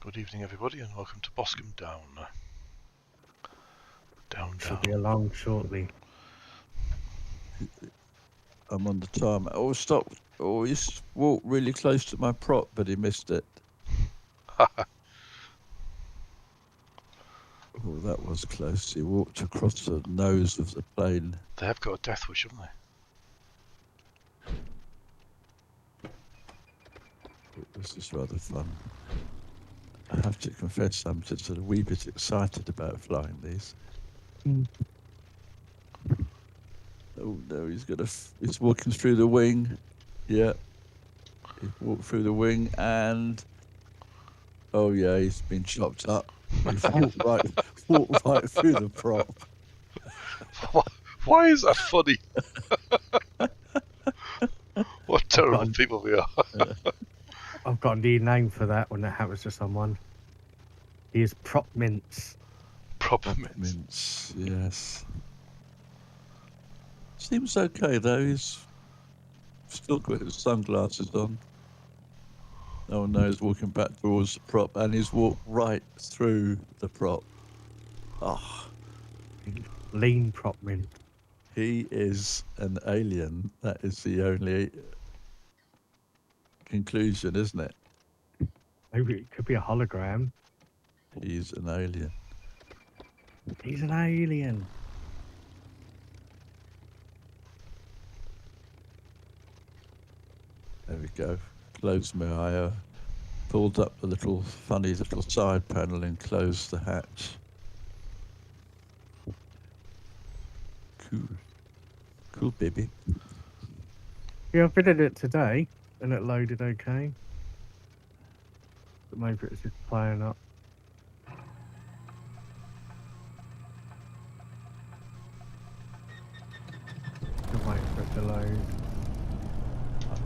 Good evening, everybody, and welcome to Boscombe Down. Down. Should be along shortly. I'm on the timer. Oh, stop. Oh, he's walked really close to my prop, but he missed it. Oh, that was close. He walked across the nose of the plane. They have got a death wish, haven't they? This is rather fun. I have to confess, I'm just a wee bit excited about flying these. Oh no, he's walking through the wing. Yeah. He walked through the wing and oh yeah, he's been chopped up. He's walked right through the prop. Why is that funny? What terrible people we are. I've got a new name for that when that happens to someone. He is Prop Mince. Prop Mince. Yes. Seems okay though. He's still got his sunglasses on. Oh no, he's walking back towards the prop and he's walked right through the prop. Oh. Lean Prop Mince. He is an alien. That is the only conclusion, isn't it? Maybe it could be a hologram. He's an alien. He's an alien. There we go. Closed my eye. Pulled up the little funny little side panel and closed the hatch. Cool baby. Yeah, I've been in it today and it loaded okay. But maybe it's just playing up. Wait for it to load.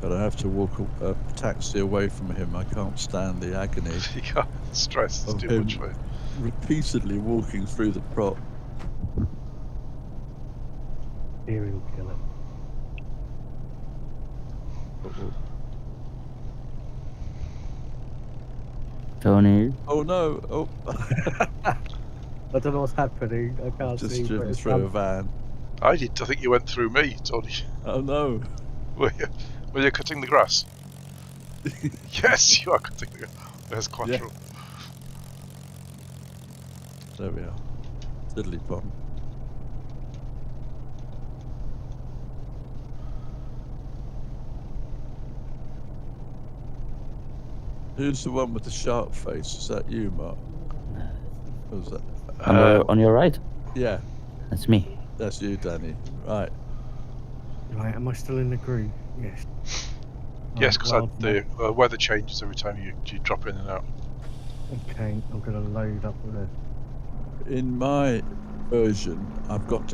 But I have to walk a taxi away from him. I can't stand the agony. You can't stress. It's too much for him. Repeatedly walking through the prop. Serial killer. Tony. Oh no! Oh. I don't know what's happening. I can't see. Just driven through a van. I think you went through me, Tony. Oh no! Were you cutting the grass? Yes, you are cutting the grass. There's Quattro. Yeah. There we are. Diddly bomb. Who's the one with the sharp face? Is that you, Mark? Who's that? On your right? Yeah. That's me. That's you, Danny. Right. Right, am I still in the group? Yes. Yes, because the weather changes every time you drop in and out. Okay, I'm going to load up with it. In my version, I've got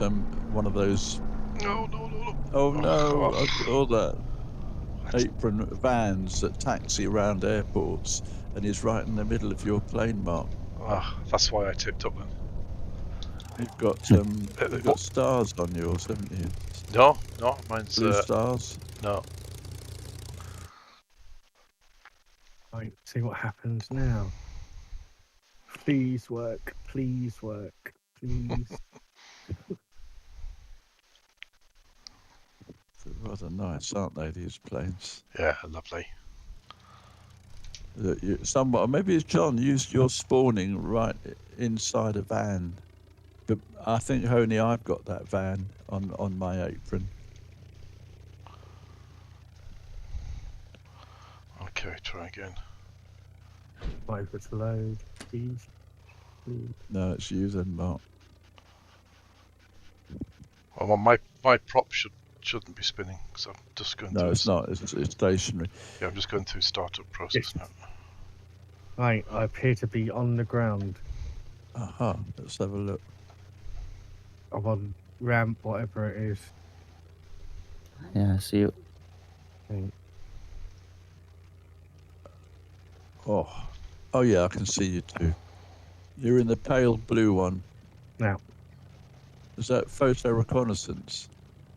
one of those. No. Oh no! I've got all that apron vans that taxi around airports, and he's right in the middle of your plane, Mark. That's why I tipped up then. You've got stars on yours, haven't you? No, mine's blue stars. No. Right, see what happens now. Please work, please. They're rather nice, aren't they, these planes? Yeah, lovely. Maybe it's John used your spawning right inside a van. But I think only I've got that van on my apron. Okay, try again. Wait for it to load, please. No, it's you then, Mark. Well, my prop shouldn't be spinning, because I'm just going through... No, it's not. It's stationary. Yeah, I'm just going through startup process now. Right, I appear to be on the ground. Aha, let's have a look. I'm on ramp, whatever it is. Yeah, I see you. Okay. Oh yeah, I can see you too. You're in the pale blue one. Now. Is that photo reconnaissance?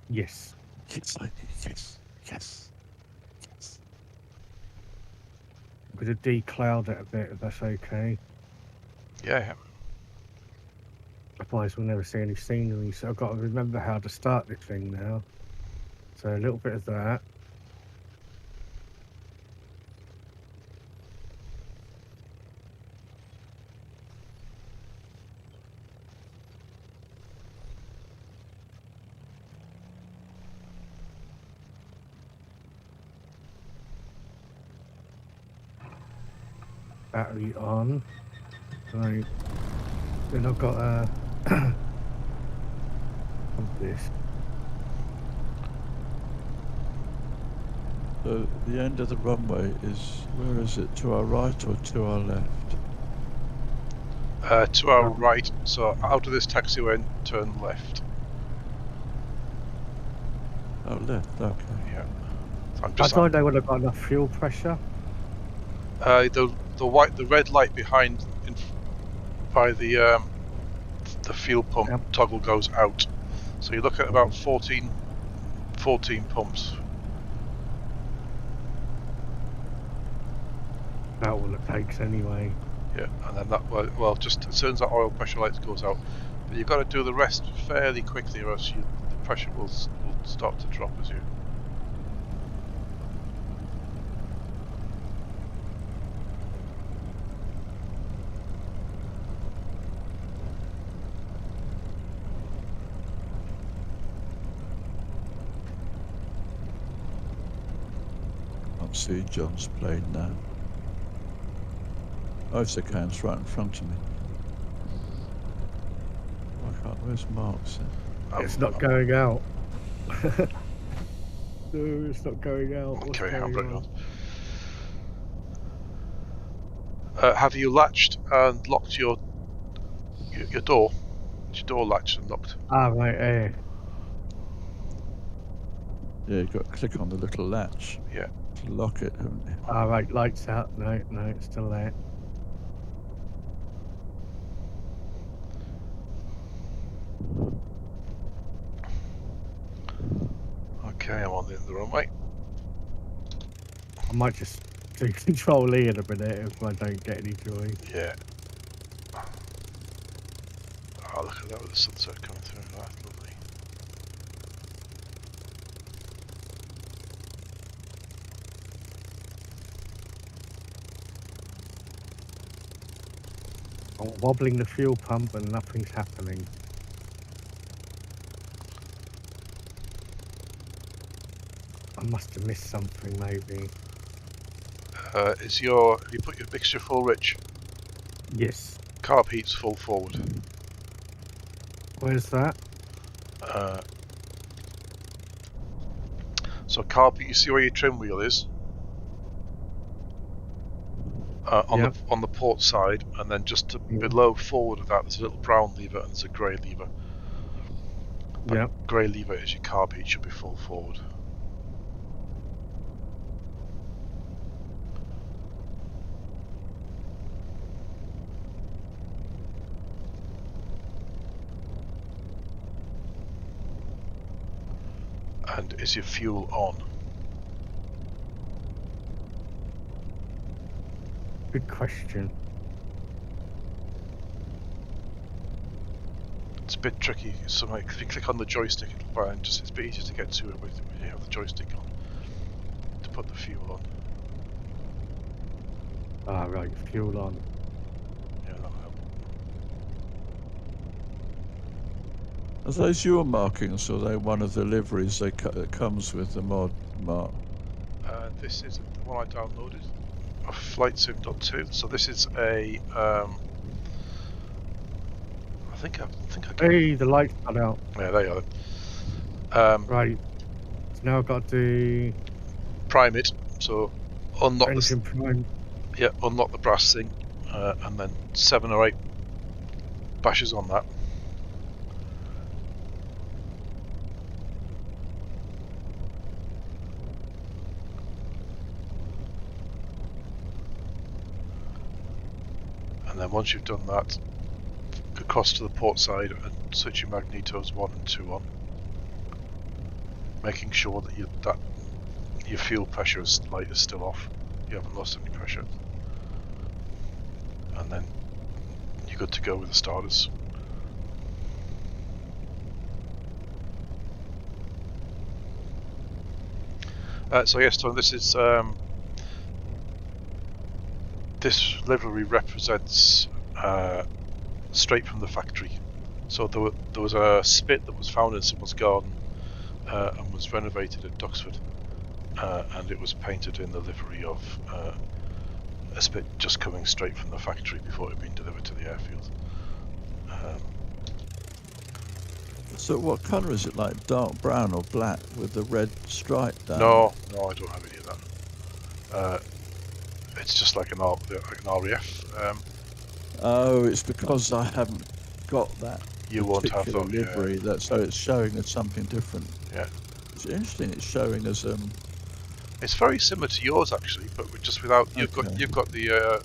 Yes. Yes. I'm going to decloud it a bit if that's okay. Yeah. Otherwise we'll never see any scenery, so I've got to remember how to start this thing now. So a little bit of that. Battery on. Right. Then I've got this. So the end of the runway is, where is it? To our right or to our left? To our right. So out of this taxiway, turn left. Oh, left. Okay. Yeah. So I'm I just. don't know whether I've got enough fuel pressure. The red light behind by the fuel pump toggle goes out. So you look at about 14 pumps. About all it takes anyway. Yeah, and then that well, just as soon as that oil pressure light goes out, but you've got to do the rest fairly quickly, or else the pressure will start to drop as you. Can't see John's plane now. Oh, it's the can's right in front of me. Where's Mark's? It's not going out. No, it's not going out. What's Okay, I'm going bringing on. Have you latched and locked your door? Is your door latched and locked? Ah, right, there. Yeah, you've got to click on the little latch. Yeah. To lock it, haven't you? Ah, right, lights out. No, it's still there. Okay, I'm on the end of the runway. I might just do Control E in a minute if I don't get any joy. Yeah. Oh, look at that with the sunset coming through. That's lovely. I'm wobbling the fuel pump and nothing's happening. I must have missed something, maybe. Have you put your mixture full rich? Yes. Carb heat's full forward. Where's that? So carb, you see where your trim wheel is? On the port side, and then just below forward of that, there's a little brown lever and there's a grey lever. Yeah. Grey lever is your carb heat, should be full forward. And is your fuel on? Good question. It's a bit tricky. So if you click on the joystick, it'll find it's a bit easier to get to it when you have the joystick on to put the fuel on. Ah, right, fuel on. Yeah, that'll help. Are those your markings, or are they one of the liveries that comes with the mod, Mark? This is the one I downloaded of FlightSim.2. So this is a I think I Hey, the lights cut out. Yeah, there you are. Right. So now I've got to Prime it. So unlock engine prime. Yeah, unlock the brass thing, and then 7 or 8 bashes on that. And then once you've done that, across to the port side and switch your magnetos 1 and 2 on, making sure that your fuel pressure is still off. You haven't lost any pressure. then you're good to go with the starters. So yes, Tom, this is this livery represents straight from the factory. So there was a spit that was found in someone's garden and was renovated at Duxford, and it was painted in the livery of a spit just coming straight from the factory before it had been delivered to the airfield. So what colour is it? Like dark brown or black with the red stripe down? No, I don't have any of that. It's just like an RAF. Oh, it's because I haven't got that. You won't have particular that livery. yeah. So it's showing us something different. Yeah. It's interesting. It's showing us It's very similar to yours actually, but just without you've Okay. got the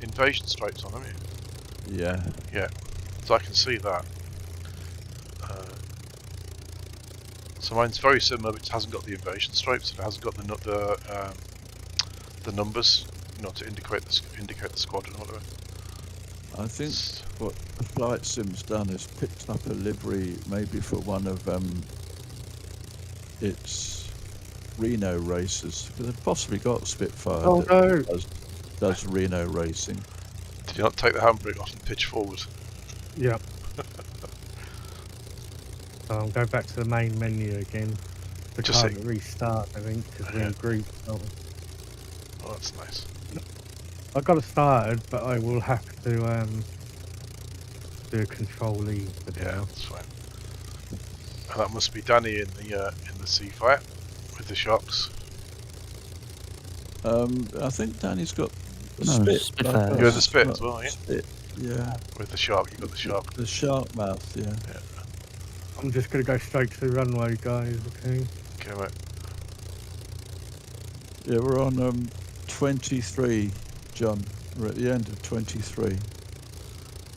invasion stripes on, haven't you? Yeah. Yeah. So I can see that. So mine's very similar, but it hasn't got the invasion stripes, and it hasn't got the numbers, to indicate the squadron or whatever. I think what the flight sim's done is picked up a livery maybe for one of its Reno races, because they've possibly got Spitfire Oh, no. that does Reno racing. Did you not take the handbrake off and pitch forward? Yeah. So I'm going back to the main menu again. The Just can't restart, I think, because we're in group. Oh, that's nice. I got it started, but I will have to do a control-E for Yeah, now. that's fine. And that must be Danny in the Seafire with the shocks. I think Danny's got the No, Spit. Spitfire. You're in the Spit as well, aren't you? Spit, yeah. With the shark, you got the shark. The shark mouth, yeah. I'm just going to go straight to the runway, guys, okay? Okay, mate. Yeah, we're on 23, John. We're at the end of 23. Does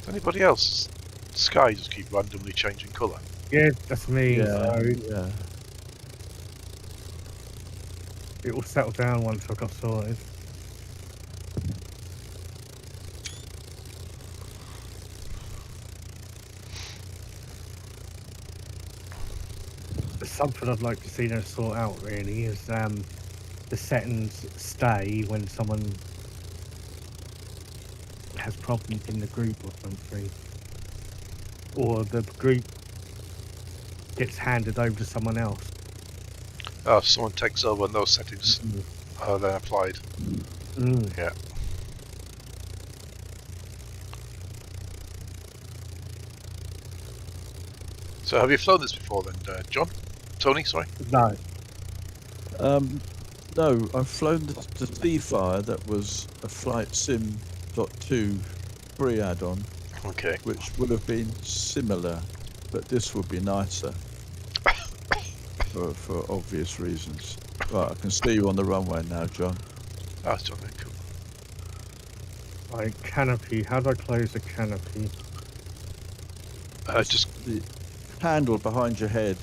anybody else? Sky just keep randomly changing colour. Yeah, that's me, Yeah, so yeah. it will settle down once I've got sorted. Something I'd like to see them sort out really is the settings stay when someone has problems in the group or something, or the group gets handed over to someone else. Oh, if someone takes over and those settings are then applied. Mm. Yeah. So have you flown this before then, John? Tony, sorry? No. No, I've flown the SPITFIRE that was a Flight Sim .2 free add-on, Okay. which would have been similar, but this would be nicer for obvious reasons. Right, I can see you on the runway now, John. That's John, then, cool. Like canopy, how do I close the canopy? Just The handle behind your head,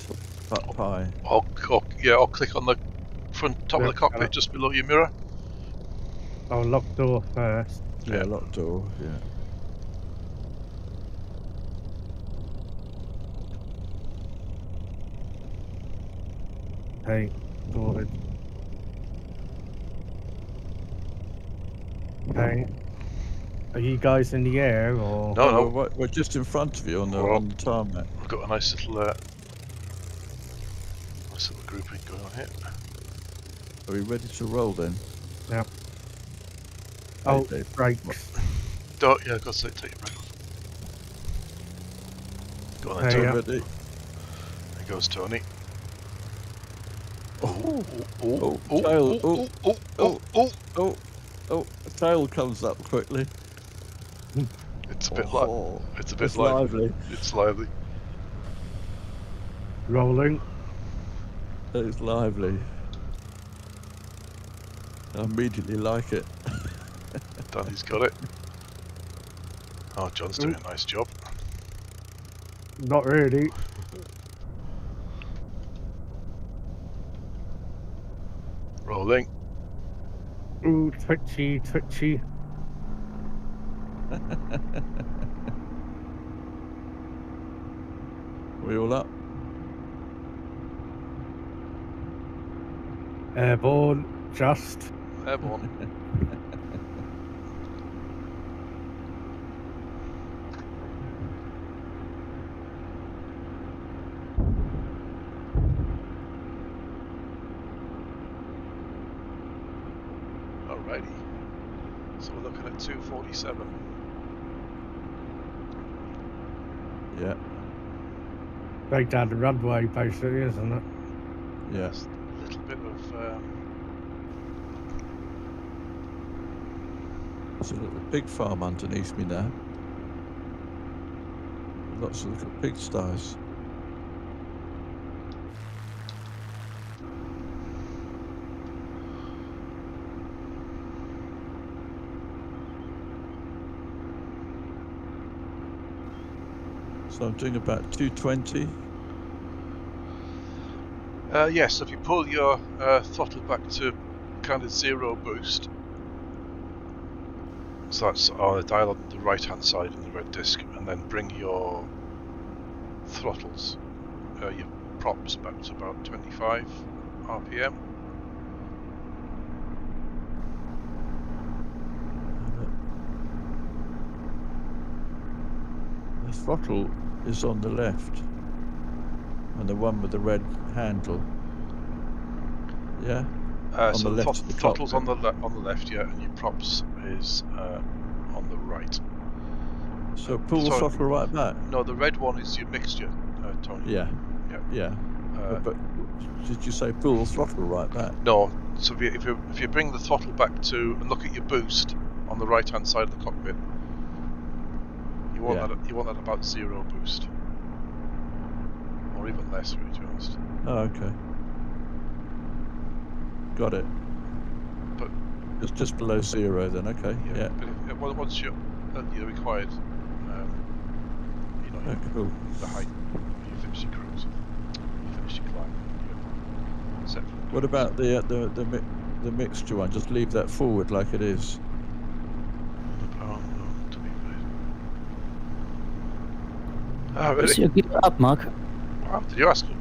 butt pie. I'll click on the front top of the cockpit just below your mirror. Oh, lock door first. Yeah, Yeah. locked door, yeah. Okay, sorted. Okay. Are you guys in the air or? No, no. We're just in front of you on the We're on the tarmac. We've got a nice little grouping going on here. Are we ready to roll then? Yeah. Hey, Oh, Dave. brakes. Yeah, I've got to say, take your break off. Go on then, Hey, Tony. yeah. Ready? There goes Tony. Oh, Oh, tail. oh. Oh, the tail comes up quickly. It's a bit Oh, it's a bit it's lively. It's lively. Rolling. It's lively. I immediately like it. Danny's got it. Oh, John's doing a nice job. Not really. Rolling. Ooh, twitchy, twitchy. We all up? Airborne, just. Airborne. Alrighty. So we're looking at 247. Yeah, Straight down the runway, basically, isn't it? yeah. There's a little bit of There's a little pig farm underneath me now. Lots of little pigsties. So I'm doing about 220. yes, if you pull your throttle back to kind of zero boost, so that's on the dial on the right hand side in the red disc, and then bring your throttles, your props back to about 25 RPM. The throttle is on the left, and the one with the red handle. Yeah. So the left of the throttle's on cockpit. the left, yeah, and your props is on the right. So pull the sorry. throttle right back. No, the red one is your mixture, Tony. Yeah. Yeah. Yeah. Uh, but did you say pull the throttle right back? No. So if you bring the throttle back to and look at your boost on the right hand side of the cockpit, you want that about zero boost, or even less, really, to be honest. Oh, okay. Got it. But it's just below zero then. Okay. Yeah. But once you're at the required, Cool. the height, you finish your cruise, you finish your climb, you're set for the What cruise. about the mixture one? Just leave that forward like it is. Oh, Is really? your gear up, Mark? Wow, did you ask him?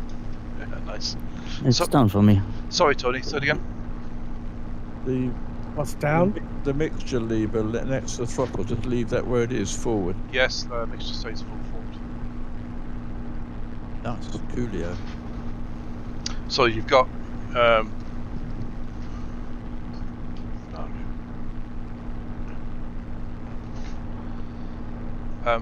Yeah, nice. It's So- down for me. Sorry, Tony, say it again. The What's down? the mixture lever next to the throttle, just leave that where it is, forward. Yes, mixture stays full forward. Nice. Coolio. So you've got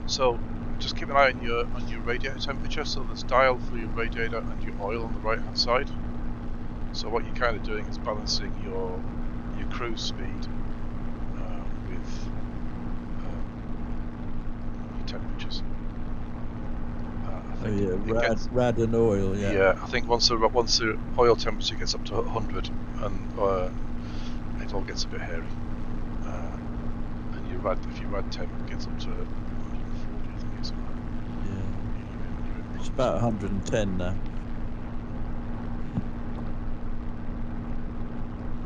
so just keep an eye on your radiator temperature. So there's dial for your radiator and your oil on the right hand side. So what you're kind of doing is balancing your cruise speed with your temperatures. I think it gets- rad and oil. Yeah. Yeah, I think once the oil temperature gets up to 100, and it all gets a bit hairy. And if your rad temp gets up to 140, I think it's. It's about 110 now.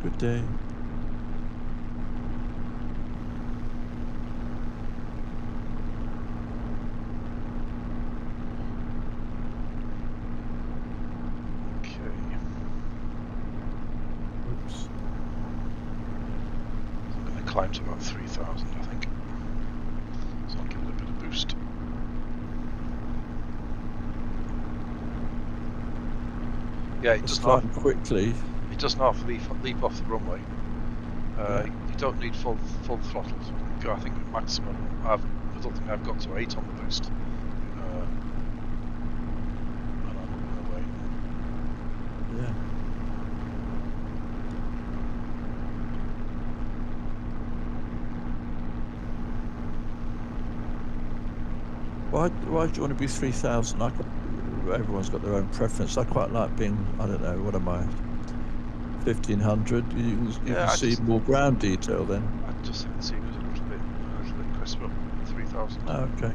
Good day. Oops. I'm going to climb to about 3,000, I think. So I'll give it a bit of boost. Yeah, it Just doesn't climb quickly. leap off the runway. You don't need full throttle. I think maximum. I don't think I've got to 8 on the boost. And I'm looking away. Yeah. Why do you want to be 3,000? Everyone's got their own preference. I quite like being, I don't know, what am I, 1,500? You Yeah, can I see just- more ground detail then. I just think it seems a little bit crisper. 3,000. Oh, okay.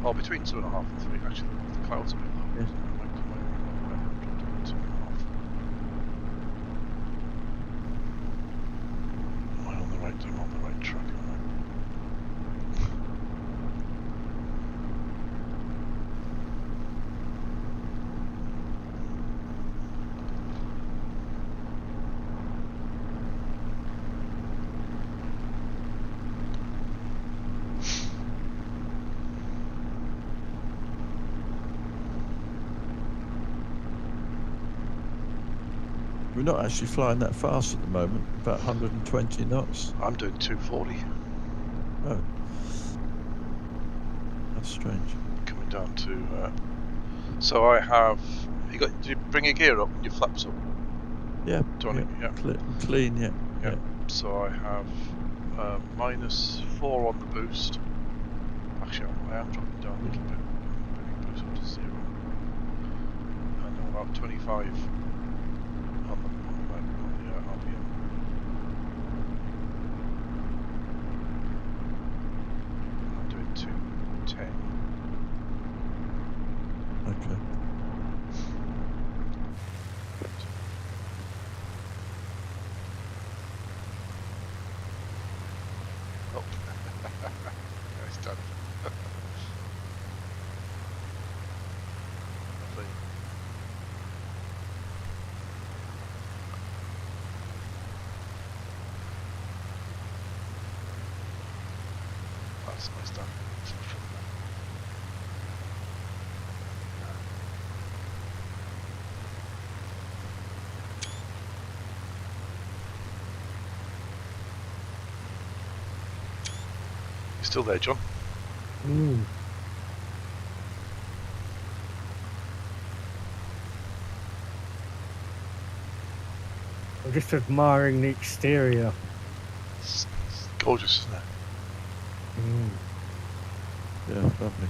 Or between 2.5 and 3. Actually, the clouds are a bit low. Yeah. So I might drop down to 2.5. Am I on the right? I'm on the right track. Am I? We're not actually flying that fast at the moment, about 120 knots. I'm doing 240, Oh. That's strange. coming down to. So I have. Do you bring your gear up and your flaps up? Yeah. Tony, yeah. Clean, yeah. Yeah. So I have -4 on the boost. Actually, I am dropping down a little bit. Bringing boost up to 0. And I'm about 25 on the RPM. I'm doing 210. Okay. Oh. Nice done. Lovely. That's nice done. You still there, John? Mm. I'm just admiring the exterior. It's gorgeous, isn't it? Mm. Yeah, lovely.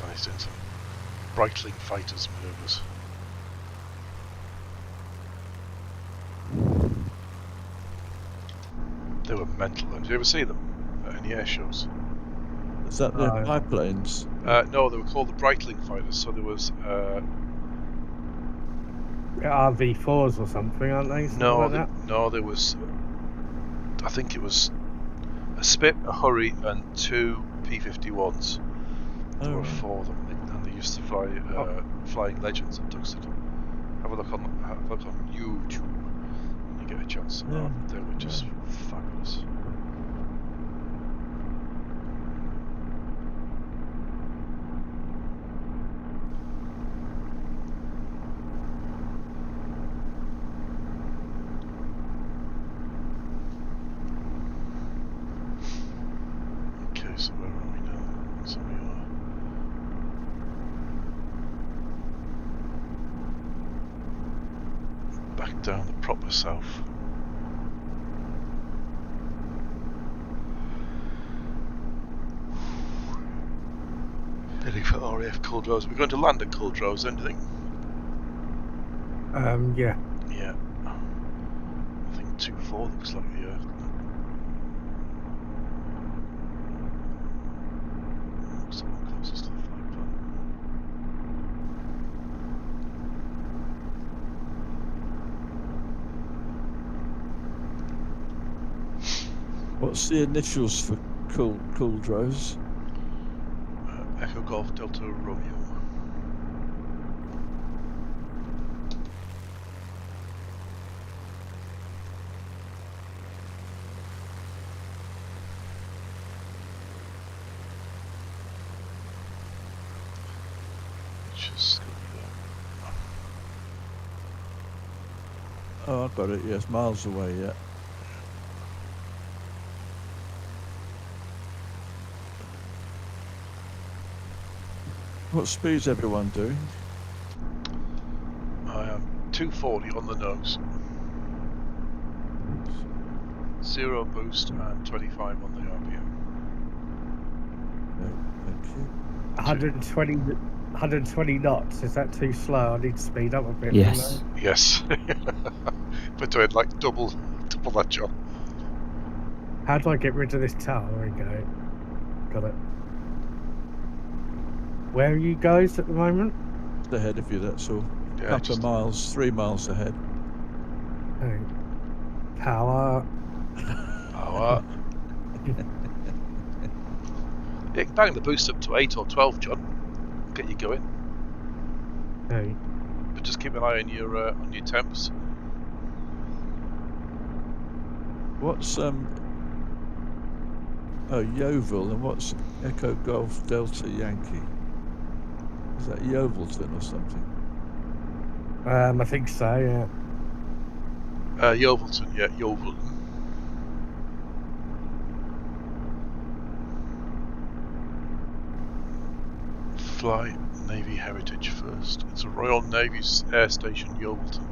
Nice doing some Breitling fighters manoeuvres. They were mental. Did you ever see them at any air shows? Is that the No. biplanes? No, they were called the Breitling fighters. So there was RV4s or something, aren't they? Something like that? no, there was. I think it was a Spit, a Hurry, and 2 P-51s. There Oh, were right. 4 of them, and they used to fly Flying Legends at Duxton. Have a look on YouTube when you get a chance. Yeah. They were just fabulous. Okay, so where are we now? So we are back down the proper south. Heading for RAF Culdrose. We're going to land at Culdrose, anything? Yeah. Yeah. I think 2-4 looks like the looks the one closest to the flight plan. What's the initials for Culdrose? Echo Golf Delta Romeo. Just Oh, I've got it. Yes, miles away. Yeah. What speed's everyone doing? I am 240 on the nose, 0 boost and 25 on the RPM. Okay, thank you. 120 knots. Is that too slow? I need to speed up a bit. Yes. Yes, but doing like double that job. How do I get rid of this tower? There we go. Got it. Where are you guys at the moment? Just ahead of you, that's all. Yeah, Couple just of miles, 3 miles ahead. Oh. Power. Yeah, bang the boost up to 8 or 12, John. Get you going, Oh. but just keep an eye on your temps. What's Yeovil, and what's Echo Golf Delta Yankee? Is that Yeovilton or something? I think so, yeah. Yeovilton, yeah, Yeovilton. Fly Navy Heritage first. It's a Royal Navy's air station, Yeovilton.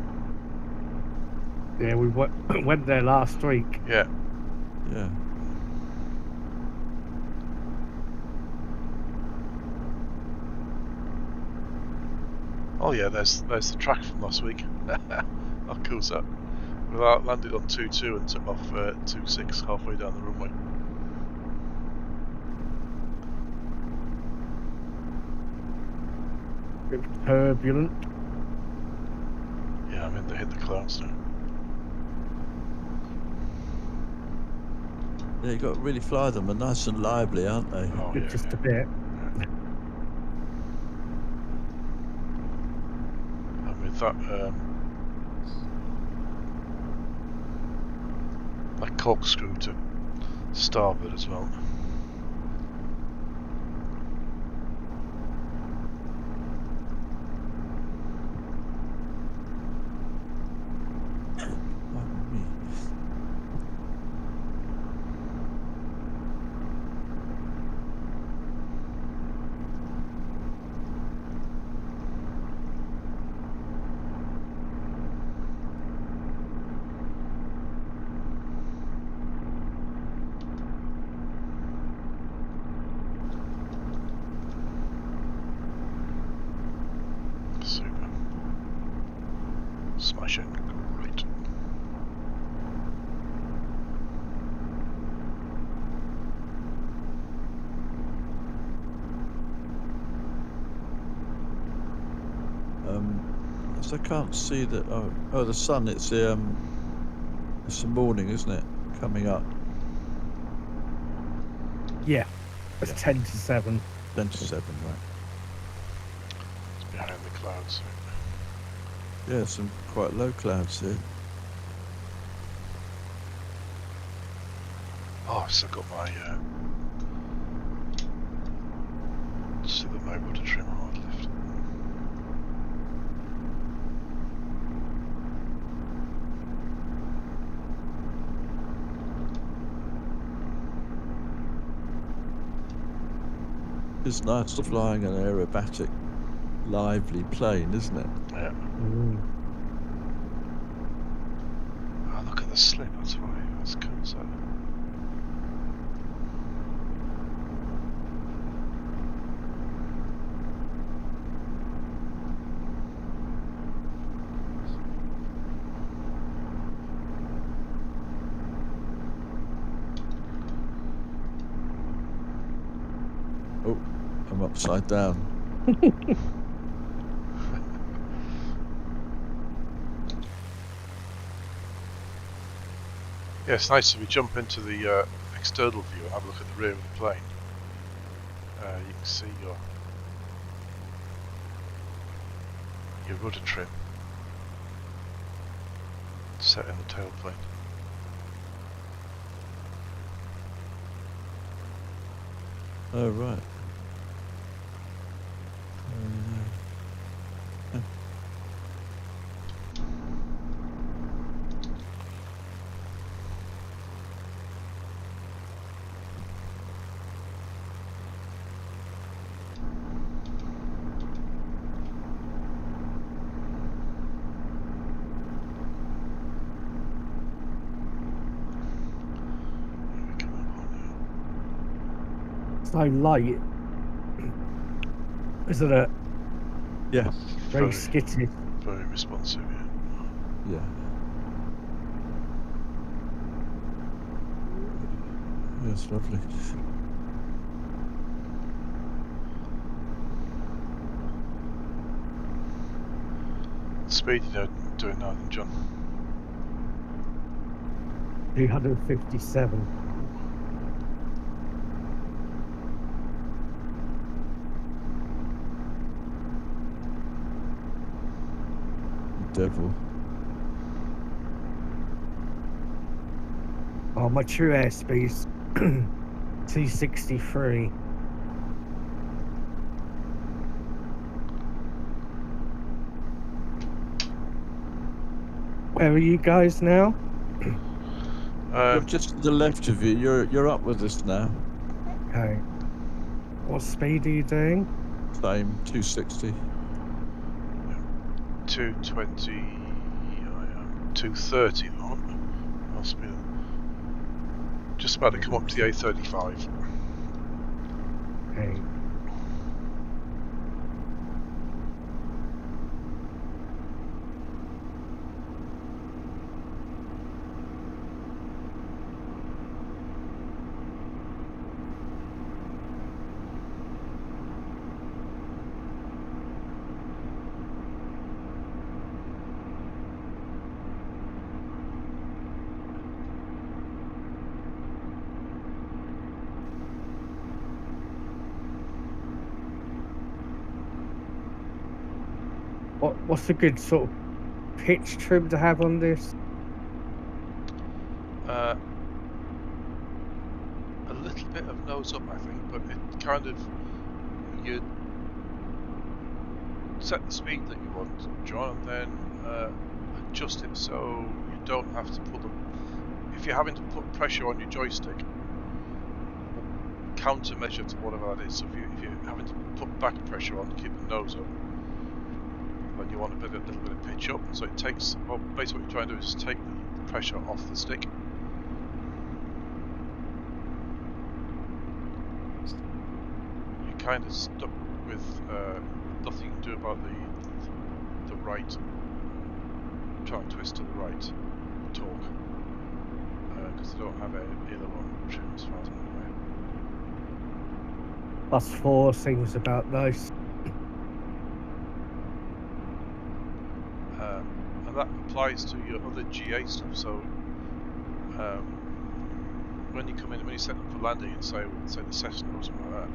Yeah, we went there last week. Yeah. Yeah. Oh yeah, there's the track from last week. How cool's that? We landed on 2-2 and took off 2-6 halfway down the runway. Bit turbulent. Yeah, I mean they hit the clouds now. Yeah, you got to really fly them. They're nice and lively, aren't they? Oh yeah, Just yeah. a bit. And with that that corkscrew to starboard as well. Pardon me. Super. Smashing. Great. So I can't see the the sun. It's the morning, isn't it? Coming up. Yeah. It's 10 to 7. 10 to 7, right? It's behind the clouds. So. Yeah, some quite low clouds here. Oh, I've still got my still got my rudder trim hard lift. It's nice flying an aerobatic, lively plane, isn't it? Yeah. Mm. Oh, look at the slip. That's why. That's cool. So. Oh, I'm upside down. Yeah, it's nice if we jump into the external view and have a look at the rear of the plane. You can see your rudder trim set in the tailplane. Oh, right. So light. Isn't it? Yeah, Very skittish. Very responsive, yeah. yeah. That's lovely. Speed you doing now then, John? 357. Devil. Oh, my true airspeed's 263. Where are you guys now? You're just to the left of you. You're up with us now. Okay. What speed are you doing? Same 260. 220. I am 230 at the moment. Must be just about to come up to the A35. Okay. What's a good sort of pitch trim to have on this? A little bit of nose up, I think, but it kind of, you set the speed that you want, John, and then adjust it so you don't have to put them. If you're having to put pressure on your joystick, countermeasure to whatever that is. So if you're having to put back pressure on to keep the nose up, then you want a little bit of pitch up. So it takes, well, basically what you're trying to do is take the pressure off the stick. You're kind of stuck with nothing you can do about the right, trying to twist to the right torque, because they don't have a aileron trim as far as I'm aware. +4 seems about nice. And that applies to your other GA stuff. So when you come in, when you set up for landing and say the Cessna or something like that,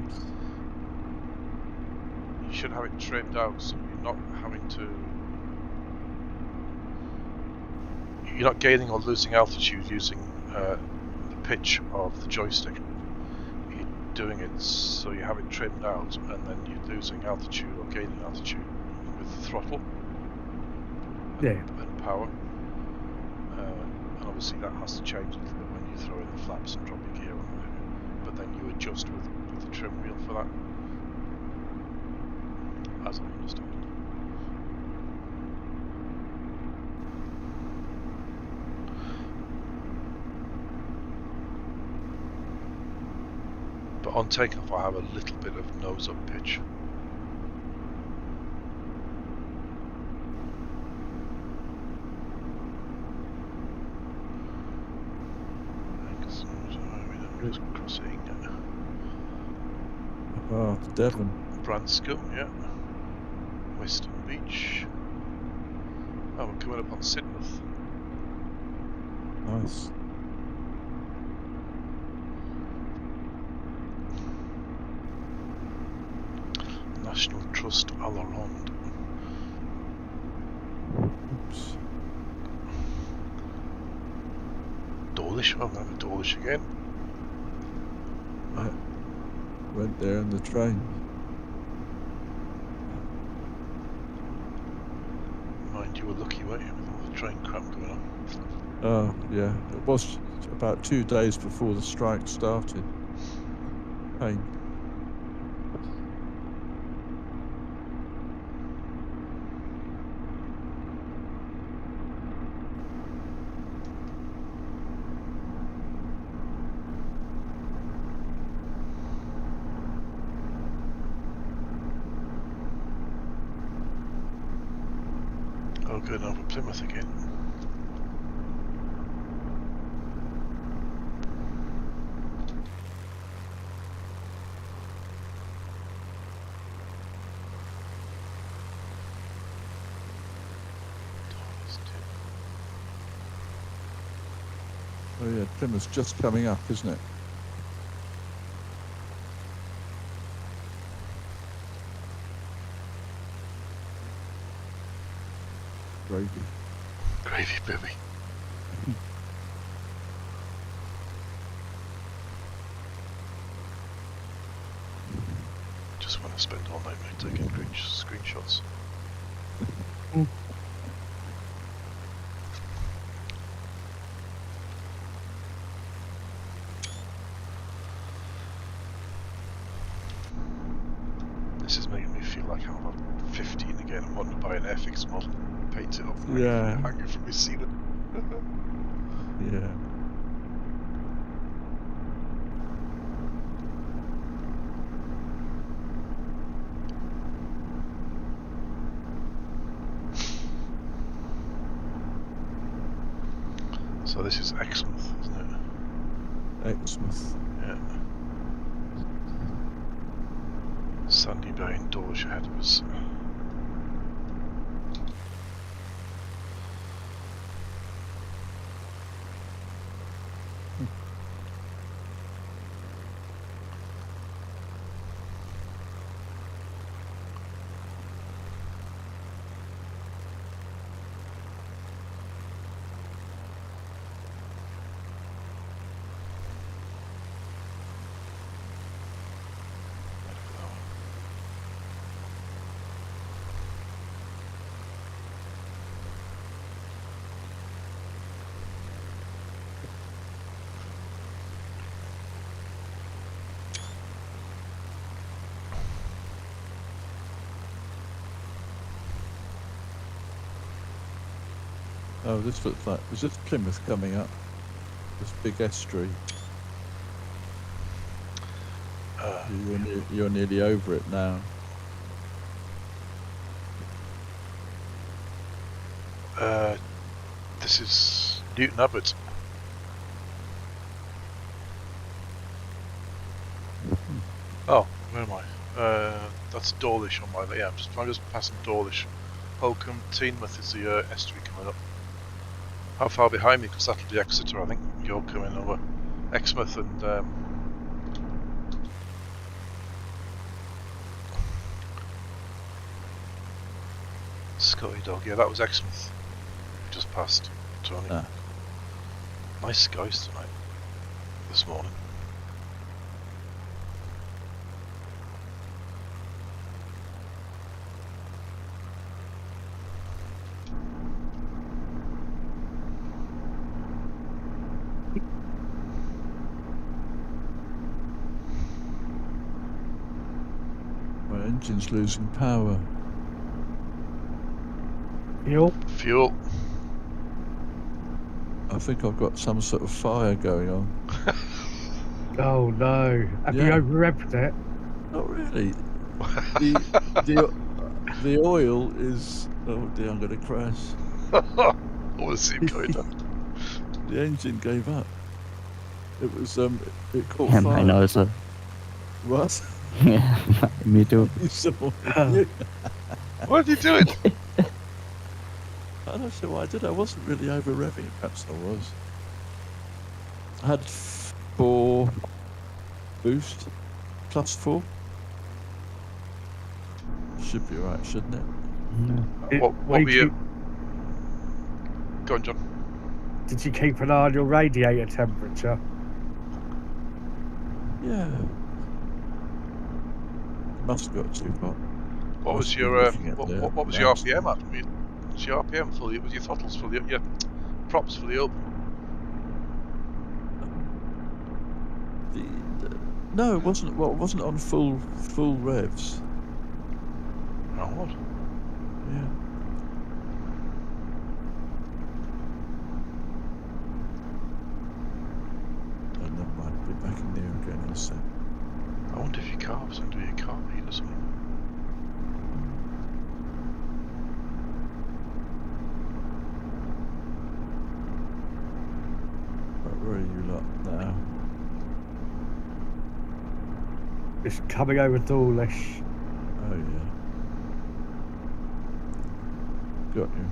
you should have it trimmed out so you're not having to. You're not gaining or losing altitude using the pitch of the joystick. You're doing it so you have it trimmed out, and then you're losing altitude or gaining altitude with the throttle and power. And obviously that has to change a little bit when you throw in the flaps and drop your gear on whatever. But then you adjust with the trim wheel for that, as I understand it. But on takeoff I have a little bit of nose up pitch. Just crossing Oh, Devon. Branscombe, yeah. Western Beach. Oh, we're coming up on Sidmouth. Nice. National Trust Aleronde. Oops. Dawlish, I'm going to Dawlish again. Yeah. Went there in the train. Mind you were lucky, weren't you, with all the train crap going on? Oh, yeah. It was about 2 days before the strike started. Pain. Oh, good, over Plymouth again. Oh yeah, Plymouth's just coming up, isn't it? Gravy. Gravy, baby. Just want to spend all night taking screenshots. 15 again and want to buy an Airfix model, paint it up, and Yeah. hang it from his ceiling. Yeah. So this is Exmouth, isn't it? Exmouth. Yeah. Sandy Bay and Dawlish ahead of us. Oh, this looks like, was this Plymouth coming up? This big estuary. You're nearly over it now. This is Newton Abbot. Oh, where am I? That's Dawlish on my left. Yeah, I'm just passing Dawlish. Holcombe, Teignmouth is the estuary coming up. How far behind me? Because that'll be Exeter, I think. You're coming over. Exmouth and Scotty Dog. Yeah, that was Exmouth. Just passed. Tony. Ah. Nice skies tonight. This morning. My engine's losing power. Fuel. I think I've got some sort of fire going on. Oh no. Have you Yeah. over-revved it? Not really. The oil is. Oh dear, I'm going to crash. I want to see him going down. The engine gave up. It was it caught Yeah, fire. mine also. What? Yeah, me too. You saw Oh. you. What are you doing? I'm not sure why I did. I wasn't really over revving. Perhaps I was. I had 4 boost plus 4. Should be right, shouldn't it? No. What were you? Go on, John. Did you keep an eye on your radiator temperature? Yeah. Must have got too hot. What was Must be your looking at the what was your mouse. RPM at? Was your RPM fully? Was your throttles fully? Your props fully open? No, it wasn't. Well, it wasn't on full revs. Oh, what? Yeah. Oh, never mind. Be back in there again in a sec. I wonder if your car's under your car heat or something. Right, where are you lot now? It's coming over Dawlish. Oh yeah. Got you.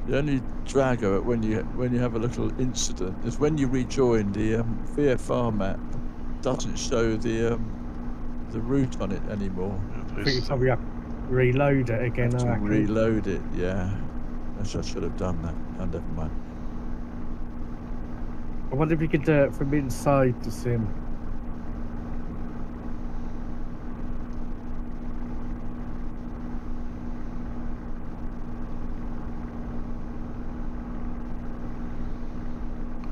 The only drag of it when you have a little incident is when you rejoin the VFR map doesn't show the route on it anymore. I think you probably have to reload it again. Have I to reckon. reload it, yeah. I should have done that. Oh, never mind. I wonder if you could do it from inside the sim.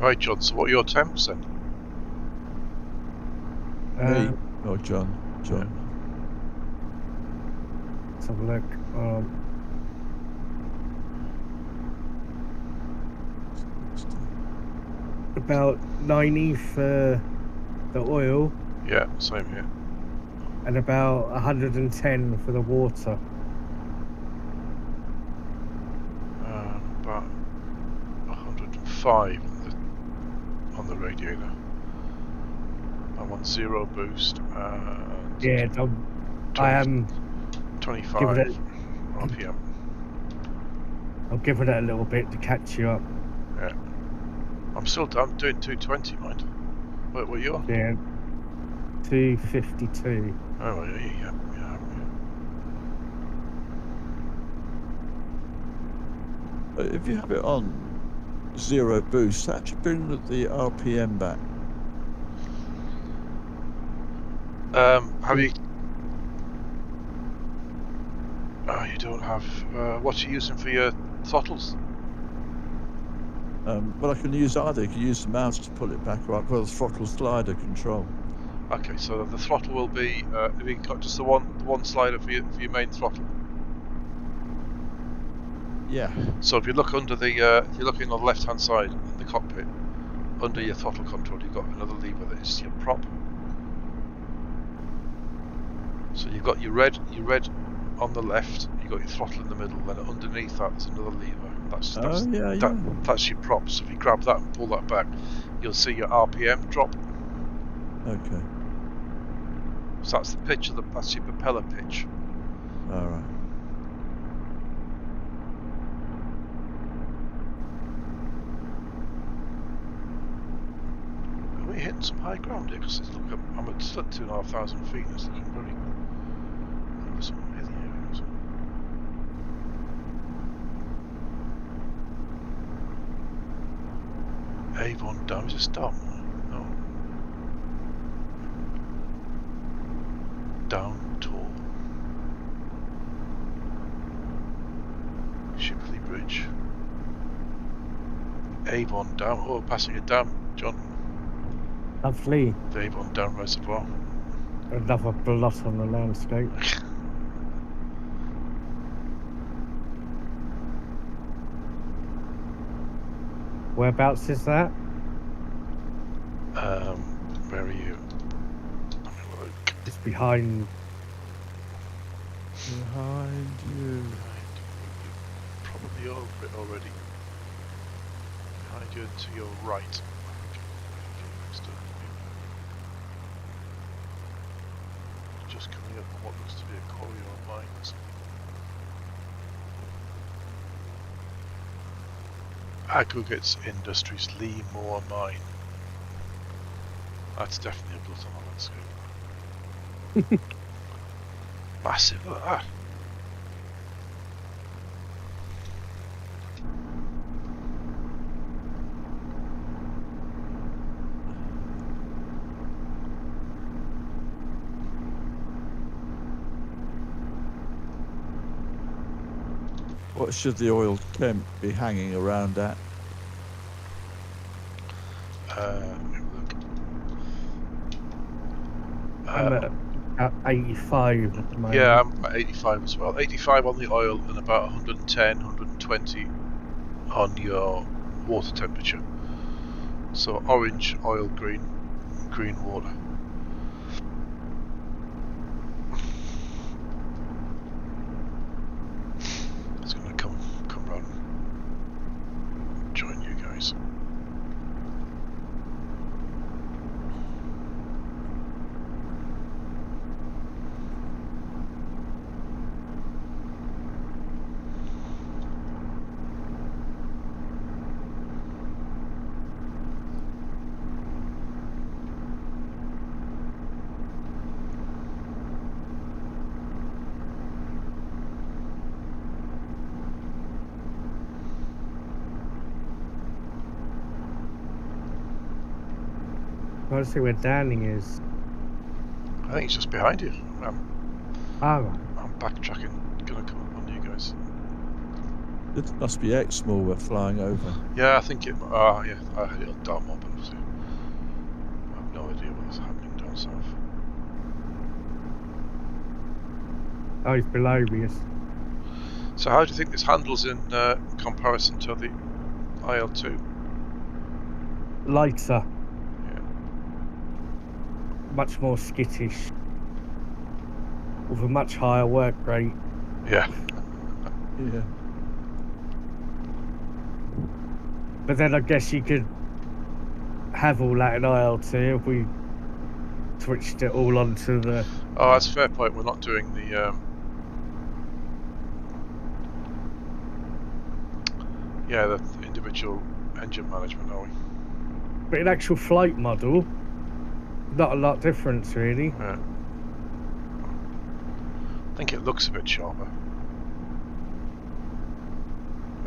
Right, John, so what are your temps then? Me? Oh, John. Let's have a look. About 90 for the oil Yeah, same here. and about 110 for the water. About 105 on the radiator. I'm on 0 boost and Yeah, I am 25 give it RPM. I'll give it a little bit to catch you up. Yeah. I'm doing 220, mind. What are you on? Yeah. 252. Oh, yeah. If you have it on 0 boost, that should bring the RPM back. Have you? Oh, you don't have. What are you using for your throttles? Well, I can use either. You can use the mouse to pull it back right, well, the throttle slider control. Okay, so the throttle will be. Have you got just the one slider for your main throttle? Yeah. So if you look under the, if you're looking on the left-hand side in the cockpit, under your throttle control, you've got another lever that is your prop. So you've got your red on the left, you've got your throttle in the middle, then underneath that there's another lever. That's your prop. So if you grab that and pull that back, you'll see your RPM drop. Okay. So that's the pitch of that's your propeller pitch. All right. Are we hitting some high ground here? Because look, I'm at 2,500 feet. It's looking very. There's some hilly areas. Avon down. Is it stop? No. Down tall. Shipley Bridge. Avon Dam. Oh, passing a dam, John. Lovely. The Avon Dam Reservoir. Another blot on the landscape. Whereabouts is that? Where are you? Let me have a look. It's behind. Behind you. Probably over it already. Behind you and to your right. Just coming up on what looks to be a quarry or mines. Aggregates Industries Moor mine. That's definitely a blot on the landscape. Massive, look at that. What should the oil temp be hanging around at? I'm at 85 at the moment. Yeah, I'm at 85 as well. 85 on the oil and about 110, 120 on your water temperature. So orange oil, green water. It's gonna come round and join you guys. I want to see where Danny is. I think it's just behind you. Ah, right. I'm backtracking, gonna come up on you guys. This must be Exmoor we're flying over. Yeah, I think it. Yeah, I had it on down more, but obviously I have no idea what was happening down south. Oh, he's below me. So, how do you think this handles in comparison to the IL2? Lighter. Yeah. Much more skittish. With a much higher work rate. Yeah. Yeah. But then I guess you could have all that in IL2 if we switched it all onto the... Oh, that's a fair point. We're not doing the yeah, the individual engine management, are we? But in actual flight model, not a lot difference really. Yeah. I think it looks a bit sharper.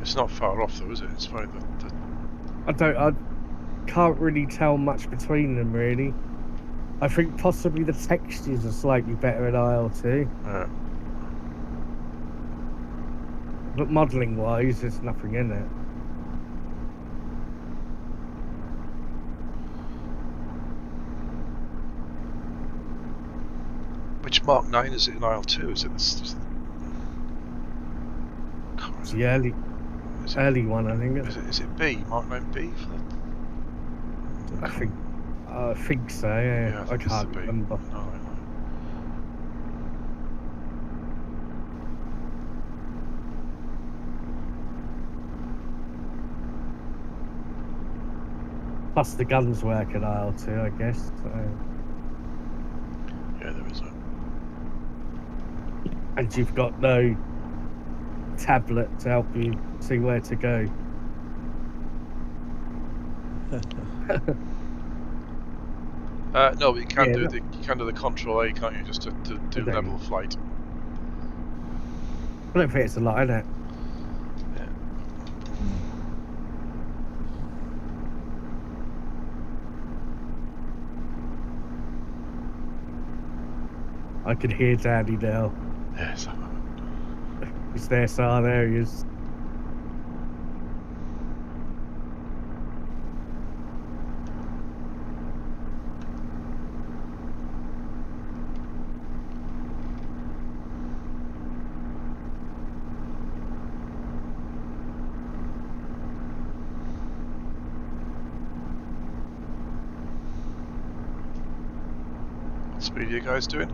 It's not far off though, is it? It's funny that I can't really tell much between them really. I think possibly the textures are slightly better in IL2, yeah. but modelling wise, there's nothing in it. Which Mark 9 is it in IL2? Is it this? It's the early one, I think. Is it B? Mark 9B for the... I think so. Yeah, I think it's can't the B. remember. No. Plus the guns work at IL2, I guess. So. Yeah, there is a... And you've got no tablet to help you see where to go. No, but you can Yeah, do the control A, can't you? Just to do Okay. level of flight. I don't think it's a lot, is it? Yeah. I can hear Daddy now. Yes. He's there, so there he is. What speed are you guys doing?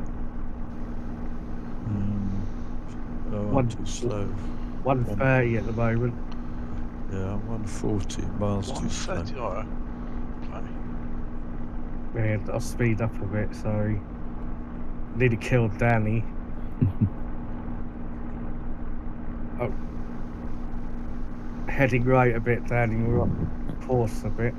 Oh, I'm too slow. 130 at the moment. Yeah, I'm 140 miles too slow. 130, alright. Man, I'll speed up a bit, sorry. Nearly killed Danny. Oh. Heading right a bit, Danny. We're up course a bit.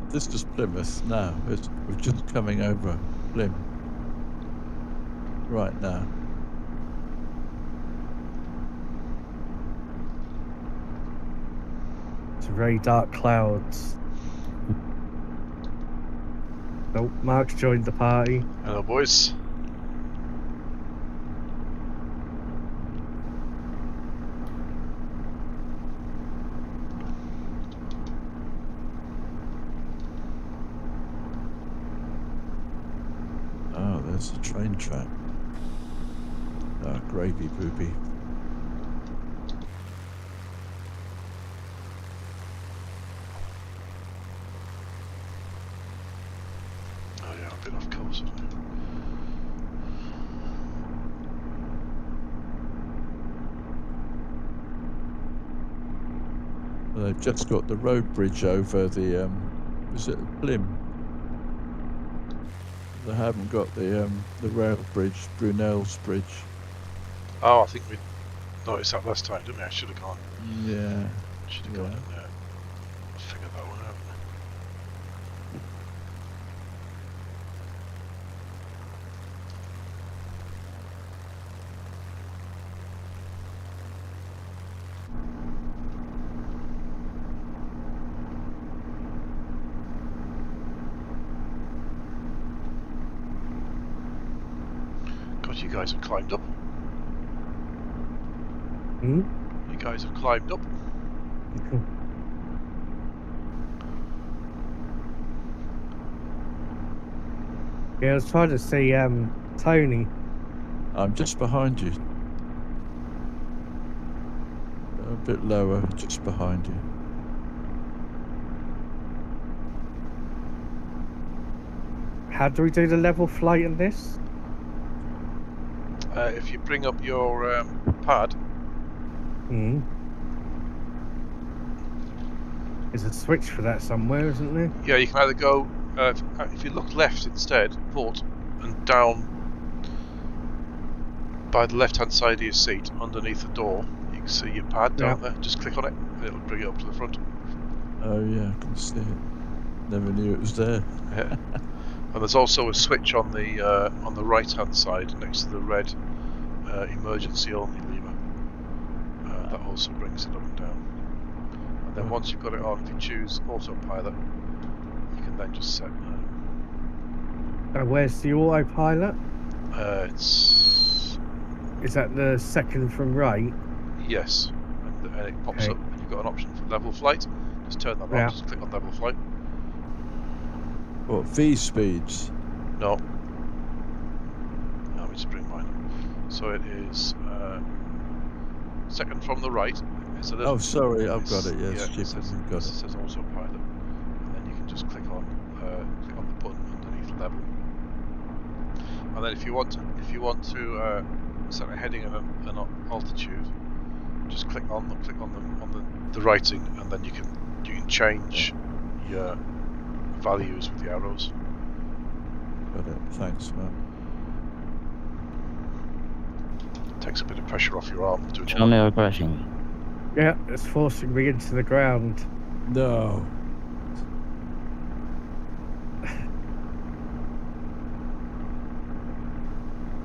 This is Plymouth now. We're just coming over Plym right now. It's very dark clouds. Oh, Mark's joined the party. Hello, boys. Oh, there's the train track. Oh, gravy booby. Oh yeah, I've been off course, haven't I? Well, they've just got the road bridge over the, is it Plym? They haven't got the rail bridge, Brunel's bridge. Oh, I think we noticed that last time, didn't we? I should have gone. Yeah. Should have Yeah. gone in there. Figure that one out. you guys have climbed up. Hmm? You guys have climbed up. Yeah, I was trying to see Tony. I'm just behind you. A bit lower, just behind you. How do we do the level flight in this? If you bring up your pad, Hmm. There's a switch for that somewhere, isn't there? yeah, you can either go, if you look left instead, port, and down by the left-hand side of your seat, underneath the door, you can see your pad down there. Just click on it, and it'll bring it up to the front. Oh yeah, I can see it. Never knew it was there. Yeah. And there's also a switch on the right-hand side next to the red emergency only lever. That also brings it up and down. And then once you've got it on, if you choose autopilot, you can then just set. Where's the autopilot? It's Is that the second from right? yes, and it pops up. And you've got an option for level flight. Just turn that on. Yeah. Just click on level flight. What, V speeds? No. Let me just bring mine up. So it is second from the right. It's a little, Oh, sorry, I've got it. Yes, yeah, it says, Chipmunk, got it it. says autopilot, and then you can just click on the button underneath level. And then if you want to set a heading and an altitude, just click on the writing, and then you can change your values with the arrows. Got it. Thanks, Matt. Takes a bit of pressure off your arm doing Show me your crashing. Yeah, it's forcing me into the ground. No.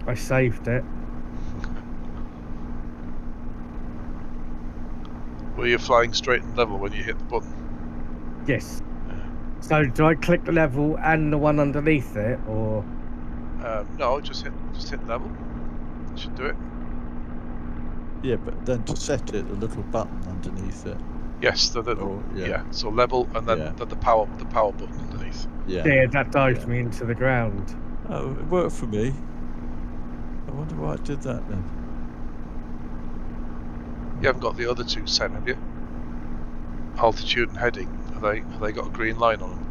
I saved it. Were you flying straight and level when you hit the button? Yes. Yeah. So do I click the level and the one underneath it, or? No, just hit level. That should do it. Yeah, but then to set it, a little button underneath it. Yes, the little Oh, yeah. yeah. So level, and then Yeah. the power button underneath. Yeah. Yeah, that dived Yeah. me into the ground. Oh, it worked for me. I wonder why it did that then. You haven't got the other two set, have you? Altitude and heading. Have they got a green line on them?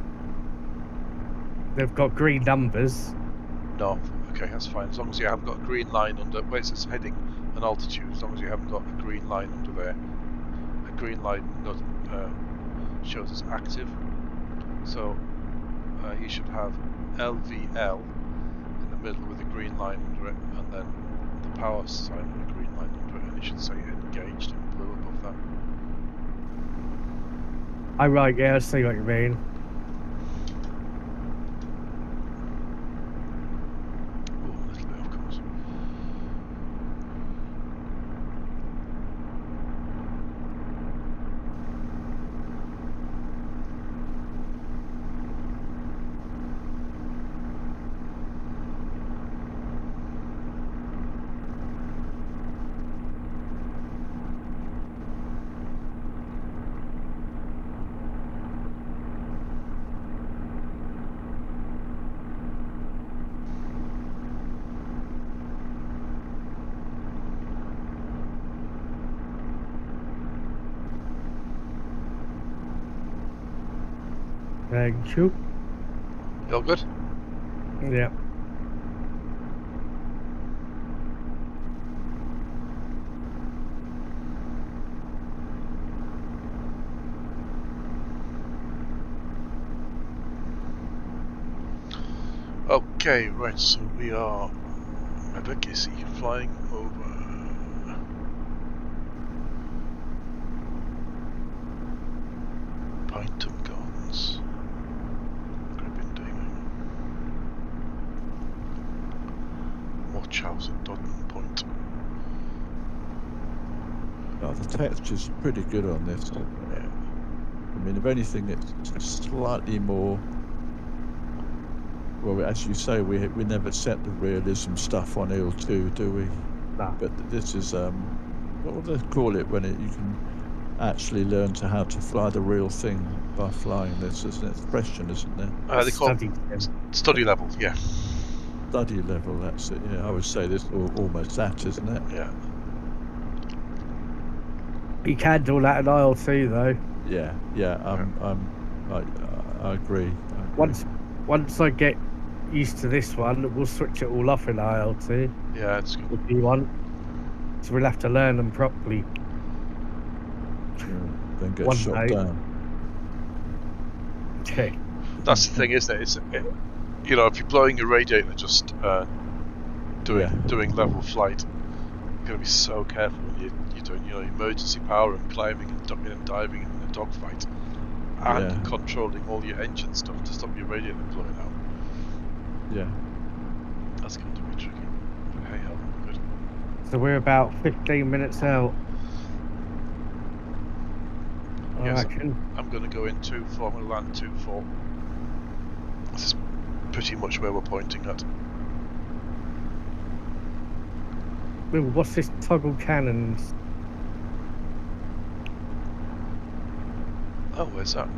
They've got green numbers. No. Okay, that's fine. As long as you haven't got a green line under where it says heading and altitude. As long as you haven't got a green line under there. A green line shows as active. So you should have LVL in the middle with a green line under it, and then the power sign with a green line under it, and it should say engaged in blue above that. Oh, right, yeah, I see what you mean. Oh, a little bit of course. Thank you. You all good? Yeah. Okay, right, so we are Mebekisi flying over Pineham Gardens. Watch house at Dodden Point. Oh, the texture's pretty good on this. Yeah. I mean, if anything, it's slightly more well, as you say, we never set the realism stuff on EL2, do we? Nah. But this is what would they call it when you can actually learn how to fly the real thing by flying? There's an expression, isn't there? They call Study. study level, yeah. Study level, that's it. Yeah, I would say this almost that, isn't it? Yeah. You can do that in IL2 though. Yeah. I agree. Once I get used to this one, we'll switch it all off in IL2 Yeah, it's good. if you want. So we'll have to learn them properly. Then get One shot day. down. Okay. That's the thing, isn't it? You know, if you're blowing your radiator just doing level flight, you've got to be so careful when you're doing, you know, emergency power and climbing and ducking and diving in a dogfight, and controlling all your engine stuff to stop your radiator blowing out. Yeah. That's going to be tricky. But hey ho, good. So we're about 15 minutes out. I Yes, reckon. I'm going to go in 2-4. I'm going to land 2-4. This is pretty much where we're pointing at. Well, what's this toggle cannons? Oh, where's that?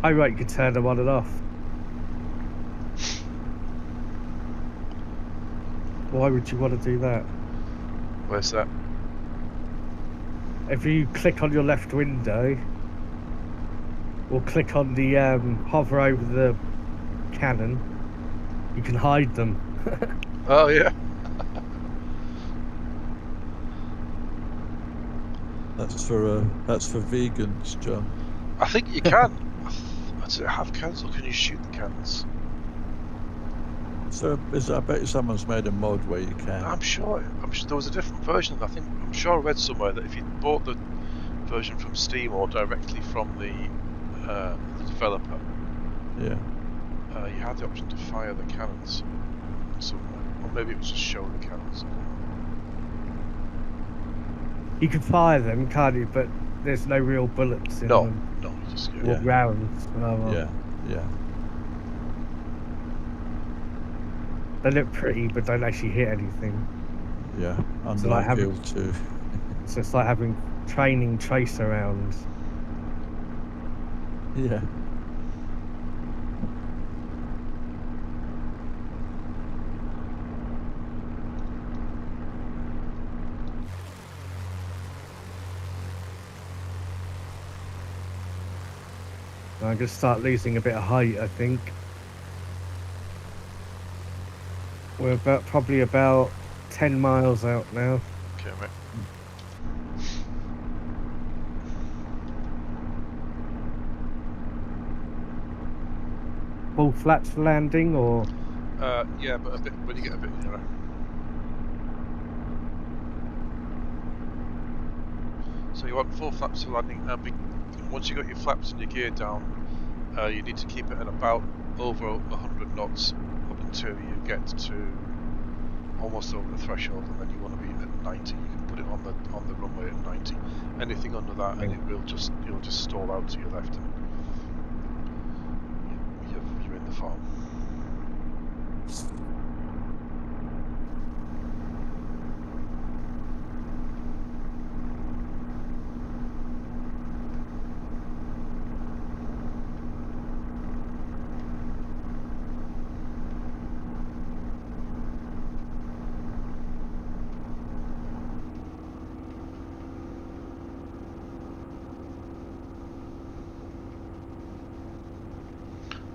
Oh right, you can turn them on and off. Why would you want to do that? Where's that? If you click on your left window, or click on the hover over the cannon, you can hide them. Oh yeah. That's for vegans, John. I think you can. Does it have cannons, or can you shoot the cannons? So I bet someone's made a mod where you can. I'm sure there was a different version. I'm sure I read somewhere that if you bought the version from Steam or directly from the developer, Yeah. You had the option to fire the cannons somewhere, or maybe it was just show the cannons. You can fire them, can't you? But there's no real bullets in No, them. no, just Or rounds. Oh, well. Yeah. They look pretty, but don't actually hit anything. Yeah. So like Unlike EL2. So it's like having training tracer rounds. Yeah. I'm going to start losing a bit of height, I think. We're probably about 10 miles out now. Okay, mate. Full flaps for landing, or Yeah, but a bit when you get a bit nearer. So you want full flaps for landing. Once you got your flaps and your gear down, you need to keep it at about over 100 knots up until you get to almost over the threshold, and then you want to be at 90. You can put it on the runway at 90. Anything under that, and you'll just stall out to your left, and you're in the farm.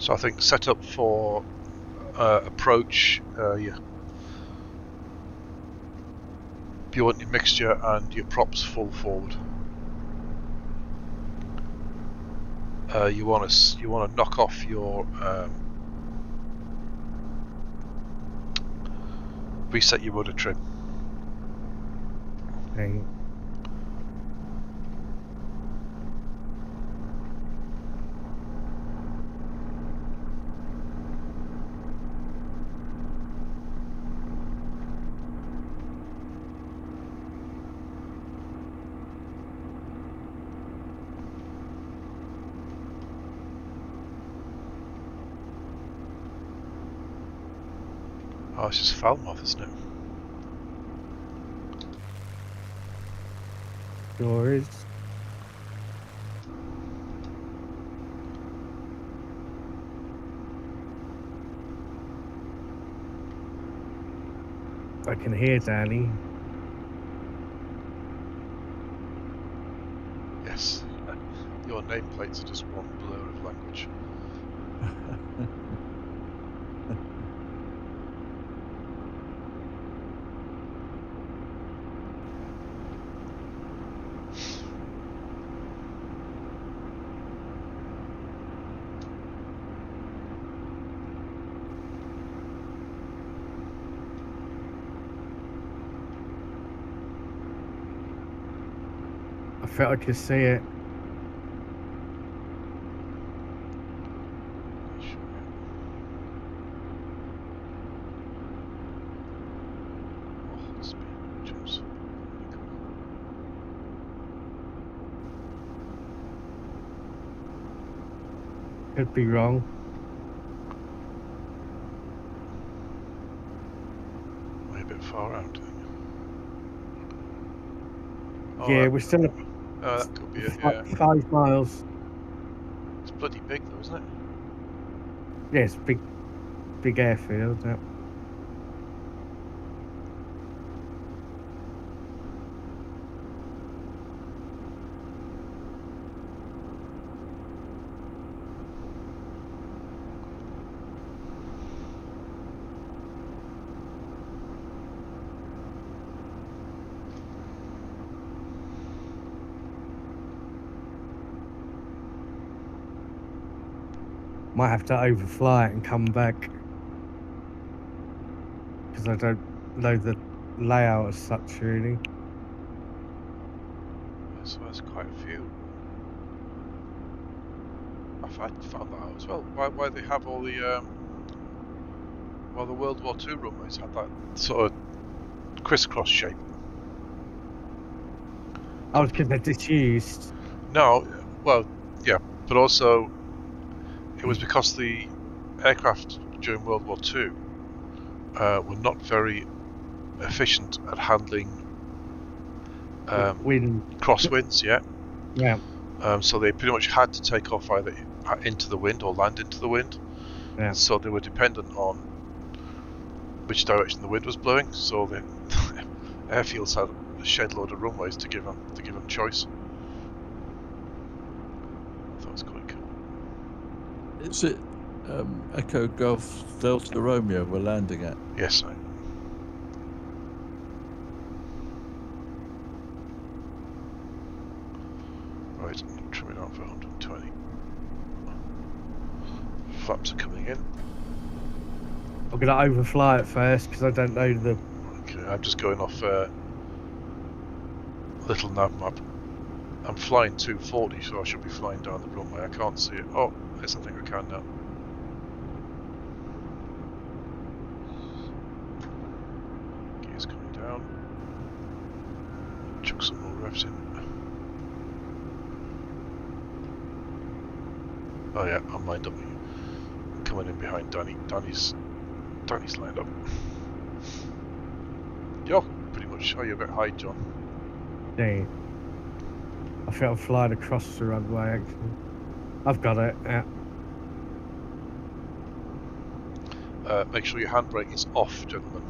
So I think set up for approach, you want your mixture and your props full forward. You want to knock off your reset your rudder trim. okay. Oh, it's just Falmouth, isn't it? Sure is. I can hear Danny. Yes. Your nameplates are just one blur of language. I felt I could see it. Oh, speed jumps. Could be wrong. Way a bit far out. Oh, Yeah, that, we're still at that could be it, yeah. 5 miles. It's bloody big though, isn't it? Yes, big airfield. Yeah. Might have to overfly it and come back because I don't know the layout as such really. So there's quite a few. I found that out as well. Why they have all the well, the World War II runways had that sort of crisscross shape. Oh, because they're disused. No, well, yeah, but also it was because the aircraft during World War II were not very efficient at handling Wind. crosswinds, yeah. Yeah. So they pretty much had to take off either into the wind or land into the wind. Yeah. So they were dependent on which direction the wind was blowing. So the airfields had a shed load of runways to give them choice. I thought it was quite cool. Is it Echo Golf Delta Romeo we're landing at? Yes, right, trim it down for 120. Flaps are coming in. I'm going to overfly it first because I don't know the... Okay, I'm just going off little nav map. I'm flying 240, so I should be flying down the runway. I can't see it. Oh, yes, I think I can now. Gears coming down. Chuck some more revs in. Oh yeah, I'm lined up. Coming in behind Danny. Danny's lined up. You're pretty much. Oh, you're a bit high, John. Dang. I felt I'm flying across the runway actually. I've got it, yeah. Make sure your handbrake is off, gentlemen.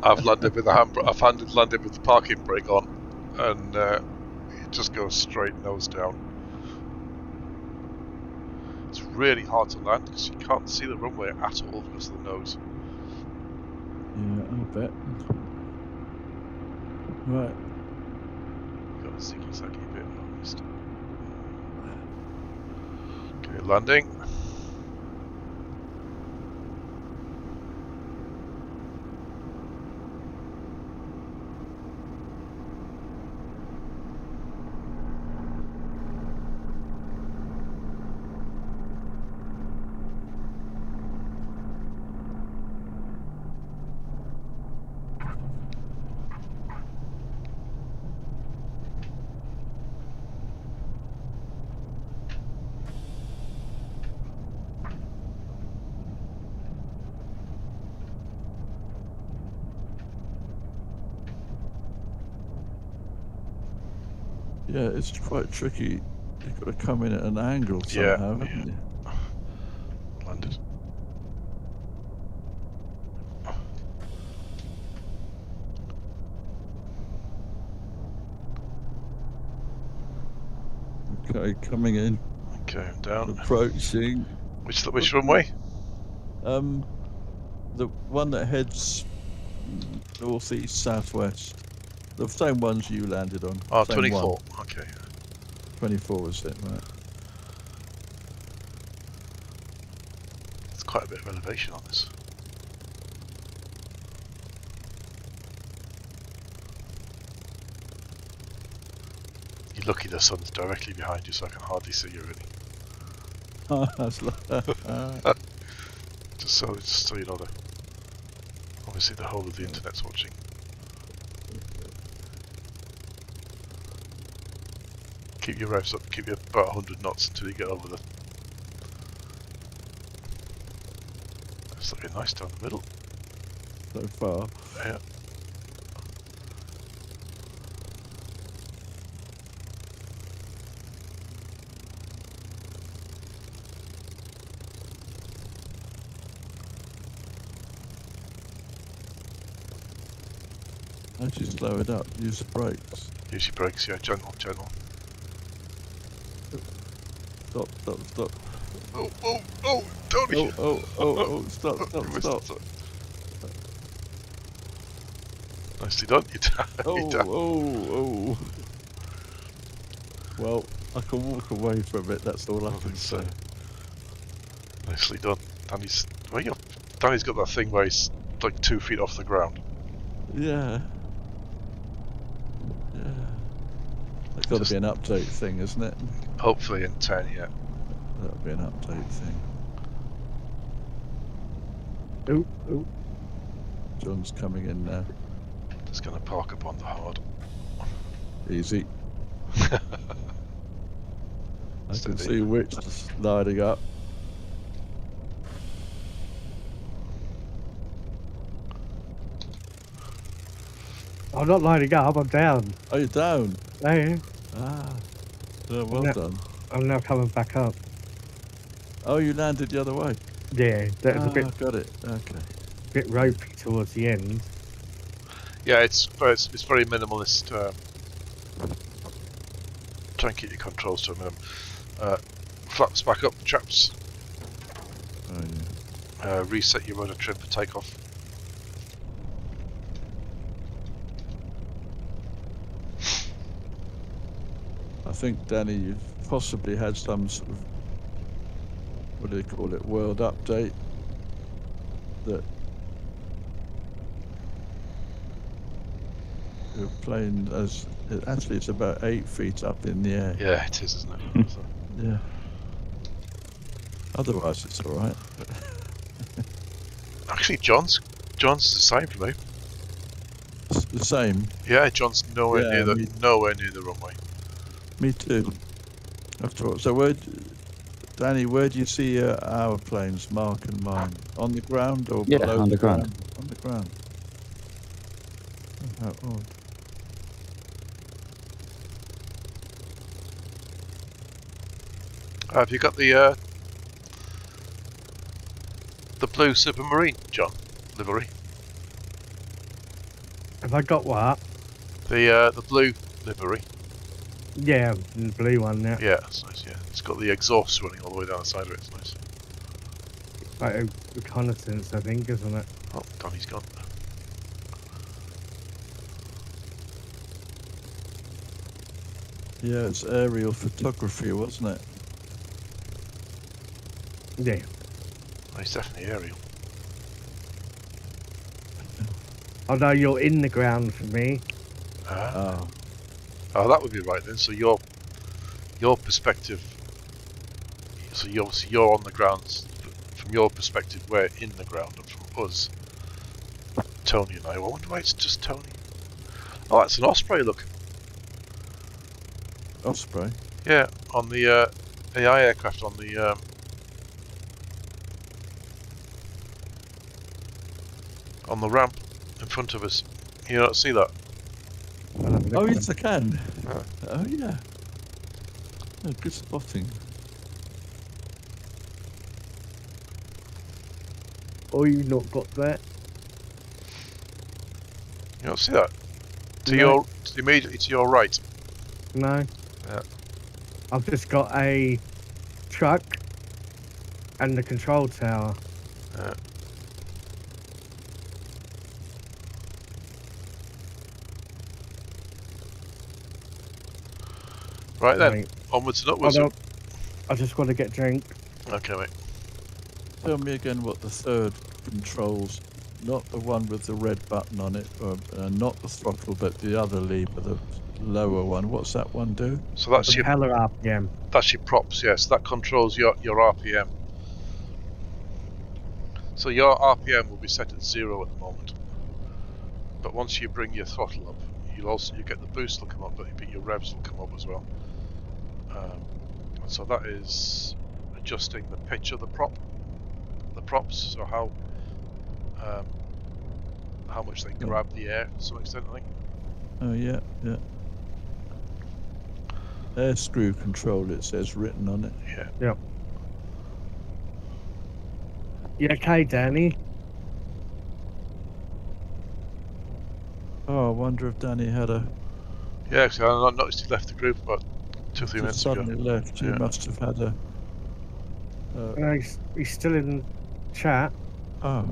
I've landed with the landed with the parking brake on, and it just goes straight nose down. It's really hard to land because you can't see the runway at all because of the nose. Yeah, I'll bet. Right. Got a ziggy-zaggy bit on this. Okay, landing. Yeah, it's quite tricky. You've got to come in at an angle Yeah, somehow, haven't you? Landed. Okay, coming in, Okay, I'm down. approaching. Which runway? The one that heads northeast, southwest. The same ones you landed on. Oh, same 24. One. Okay. 24 was it, right? There's quite a bit of elevation on this. You're lucky the sun's directly behind you, so I can hardly see you really. Just so you know that. Obviously, the whole of the internet's watching. Keep your revs up. Keep you about 100 knots until you get over the. It's looking nice down the middle. So far. Yeah. As you slow it up, use the brakes. Use your brakes, yeah, gentle. Stop. Oh, Tony! Oh, stop. Nicely done, you down. Oh. Well, I can walk away from it, that's all I can say. Nicely done. Danny's got that thing where he's like 2 feet off the ground. Yeah. It's got to be an update thing, isn't it? Hopefully in 10, yeah. That'll be an update thing. Oh. John's coming in now. Just gonna park up on the hard. Easy. I can see which is lighting up. I'm not lining up, I'm down. Oh, you're down? Hey, Well done. I'm now coming back up. Oh, you landed the other way? Yeah, that was a bit Got it. Okay. ropey towards the end. Yeah, it's very minimalist. Try and keep your controls to a minimum. Flaps back up, chaps. Oh, yeah. Reset your rudder trim for takeoff. I think, Danny, you've possibly had some sort of, what do they call it, world update that your plane actually it's about 8 feet up in the air. Yeah, it is, isn't it? Yeah. Otherwise, it's all right. Actually, John's the same for me. It's the same. Yeah, John's nowhere Yeah, near the runway. Me too. After all, so Danny, where do you see our planes, Mark and mine? On the ground or Yeah, below on the ground. On the ground. Oh, how odd. Have you got the blue submarine, John, livery? Have I got what? The blue livery. Yeah, the blue one now. Yeah, that's nice. Yeah, it's got the exhaust running all the way down the side of it. It's nice. Like a reconnaissance, I think, isn't it? Oh, Donny's gone. Yeah, it's aerial photography, wasn't it? Yeah. Oh, it's definitely aerial. Although you're in the ground for me. Oh. Oh, that would be right then. So your perspective. So you're on the ground. From your perspective, we're in the ground, and from us, Tony and I wonder why it's just Tony. Oh, that's an Osprey. Look. Osprey. Yeah, on the AI aircraft on the. On the ramp in front of us. You don't see that? I'll have a the Oh can. yes, I can. Ah. Oh yeah. Oh, good spotting. Oh, you not got that? You don't see that? To No. immediately to your right. No. Yeah. I've just got a truck and the control tower. Right then, Mate. onwards and upwards. Hold on. I just want to get drink. Okay, mate. Tell me again what the third controls, not the one with the red button on it, or not the throttle, but the other lever, the lower one. What's that one do? So that's your Propeller RPM. props. Yes, that controls your RPM. So your RPM will be set at 0 at the moment. But once you bring your throttle up, you get the boost will come up, but your revs will come up as well. And so that is adjusting the pitch of the props, so how much they grab the air to some extent, I think. Oh yeah, yeah. Air screw control, it says written on it. Yeah. Yep. You okay, Danny? Oh, I wonder if Danny had a. Yeah, because I noticed he left the group about 2 or 3 minutes ago. Suddenly left. He Yeah. must have had a. No, he's still in chat. Oh.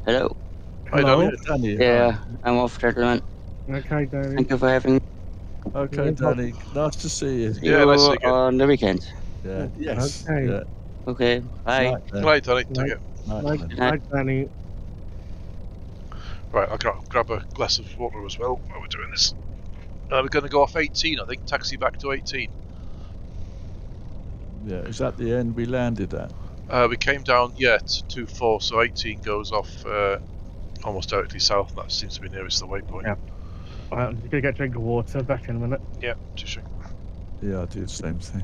Hello. Hi, Hello? Danny. Danny. Yeah, I'm off, gentlemen. Okay, Danny. Thank you for having me. Hi. Okay, Danny. Nice to see you. Yeah, nice to see you again. on the weekend. Yeah. Yes. Okay. Yeah. Okay, bye. Night, then. Good night, Danny. Take Night. it. Night, Hi, then. hi, Danny. Right, I'll grab a glass of water as well while we're doing this. We're going to go off 18, I think. Taxi back to 18. Yeah. Is that the end we landed at? We came down, yeah, to 24, so 18 goes off almost directly south. That seems to be nearest the waypoint. Yeah. I'm going to get a drink of water. Back in a minute. Yeah, just Yeah, I do the same thing.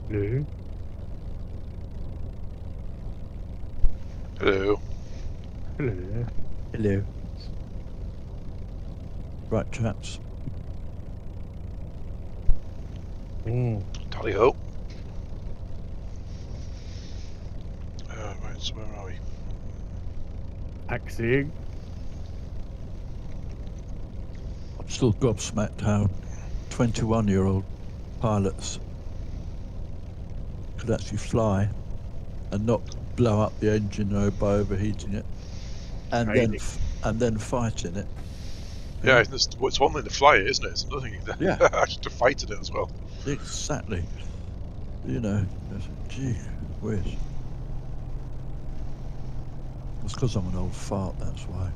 Hello. Hello. Hello. Hello. Right, chaps. Tally ho. Right, so where are we? Taxiing. I'm still gobsmacked how 21-year-old pilots could actually fly and not blow up the engine by overheating it, and Training. then fight in it. Yeah, it's one thing to fly it, isn't it? It's another thing Yeah. actually to fight in it as well. Exactly. You know, gee whiz. It's because I'm an old fart, that's why.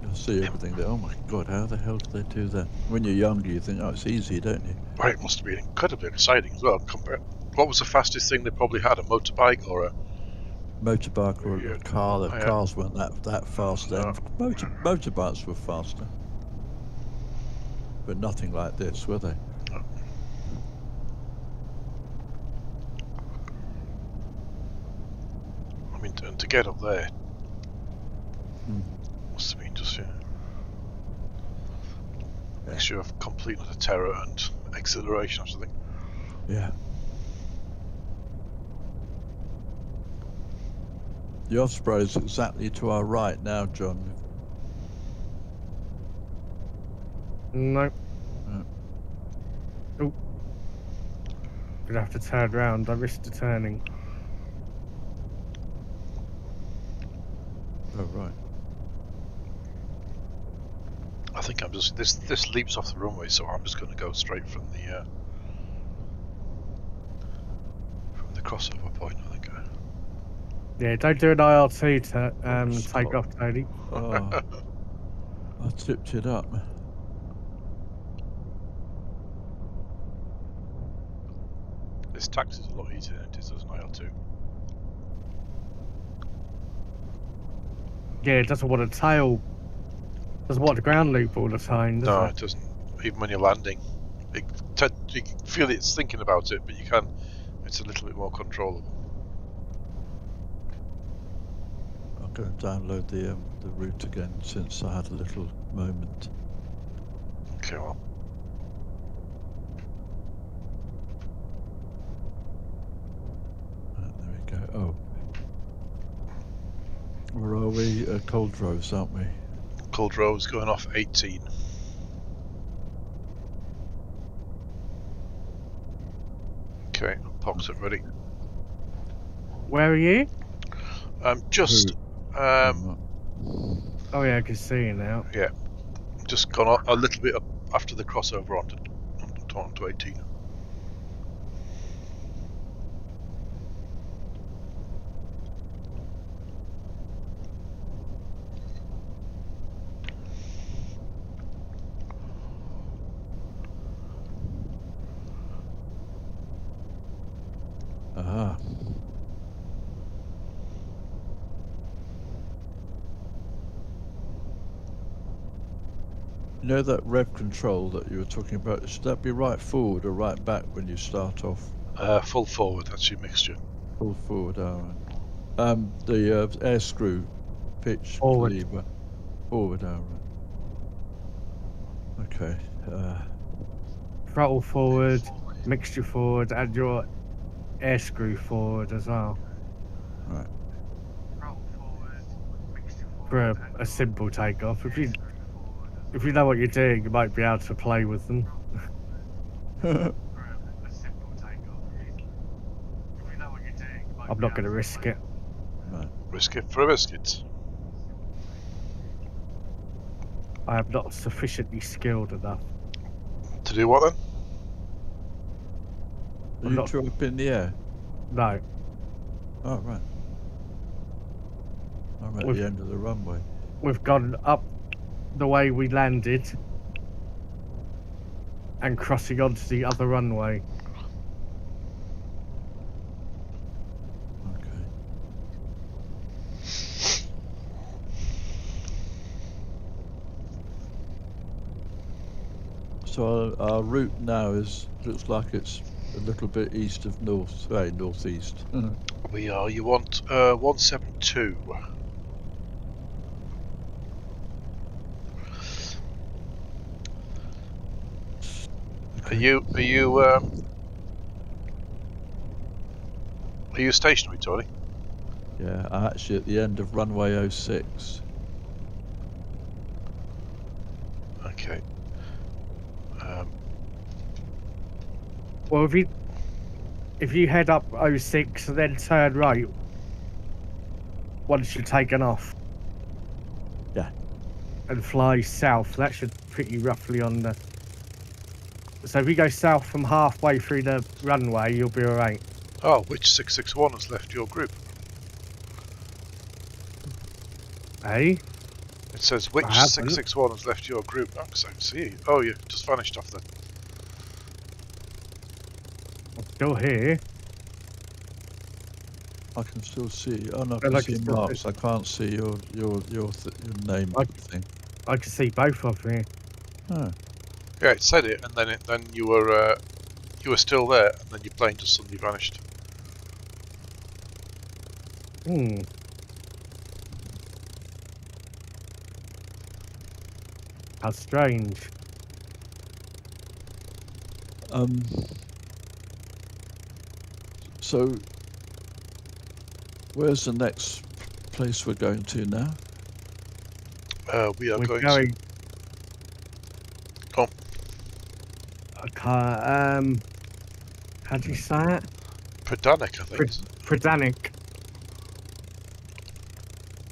You'll see everything there. Oh my God, how the hell do they do that? When you're younger, you think, oh, it's easy, don't you? Right, it must have been incredibly exciting as well. What was the fastest thing they probably had? A motorbike or a Motorbike or Yeah. a car. The Oh, yeah. cars weren't that fast then. No. Motorbikes were faster. But nothing like this, were they? No. I mean, and to get up there must have been just mixture of complete utter terror and exhilaration or something. Yeah. The Osprey is exactly to our right now, John. No. No. Oh. Gonna have to turn round. I risked the turning. Oh, right. I think I'm just this leaps off the runway, so I'm just going to go straight from the crossover point. I think. Yeah, don't do an IR2 Stop. take off, Tony. Oh, I tipped it up. This taxi's a lot easier than it is as an IL2. Yeah, it doesn't want a tail. Doesn't want a ground loop all the time, does No, it? it doesn't. Even when you're landing, you can feel it's thinking about it, but it's a little bit more controllable. I'm going to download the route again since I had a little moment. Okay, well. There we go. Oh. Where are we? Culdrose, aren't we? Culdrose going off 18. Okay, pops it ready. Where are you? Just Oh yeah, I can see you now. yeah, just gone a little bit up after the crossover onto 18. Aha. You know that rev control that you were talking about, should that be right forward or right back when you start off? Full forward, that's your mixture. Full forward, the air screw pitch Forward. lever. Forward, okay. Throttle forward, mixture forward, and your air screw forward as well. Right. For a simple takeoff. If you know what you're doing, you might be able to play with them. I'm not going to risk it. Right. Risk it for a biscuit. I am not sufficiently skilled enough. To do what then? Are you two up in the air? No. Oh, right. I'm at the end of the runway. We've gone up the way we landed and crossing onto the other runway. Okay. So our route now looks like it's a little bit east of northeast. We are. You want 172. Are you stationary, Tony? Yeah, I'm actually at the end of runway 06. Okay. Well, if you head up 06 and then turn right once you've taken off. Yeah. And fly south, that should put you roughly on the. So if you go south from halfway through the runway, you'll be alright. Oh, which 661 has left your group? Eh? It says which 661 has left your group. Oh, because I can see. Oh, you just vanished off then. I'm still here. I can still see. Oh no, I Well, can I see can still marks. see- I can't see your name thing. I can see both of you. Oh. Yeah, it said it, and then you were still there, and then your plane just suddenly vanished. Hmm. How strange. So, where's the next place we're going to now? We are We're going. Oh. I can't. How do you say it? Predannack, I think. Predannack.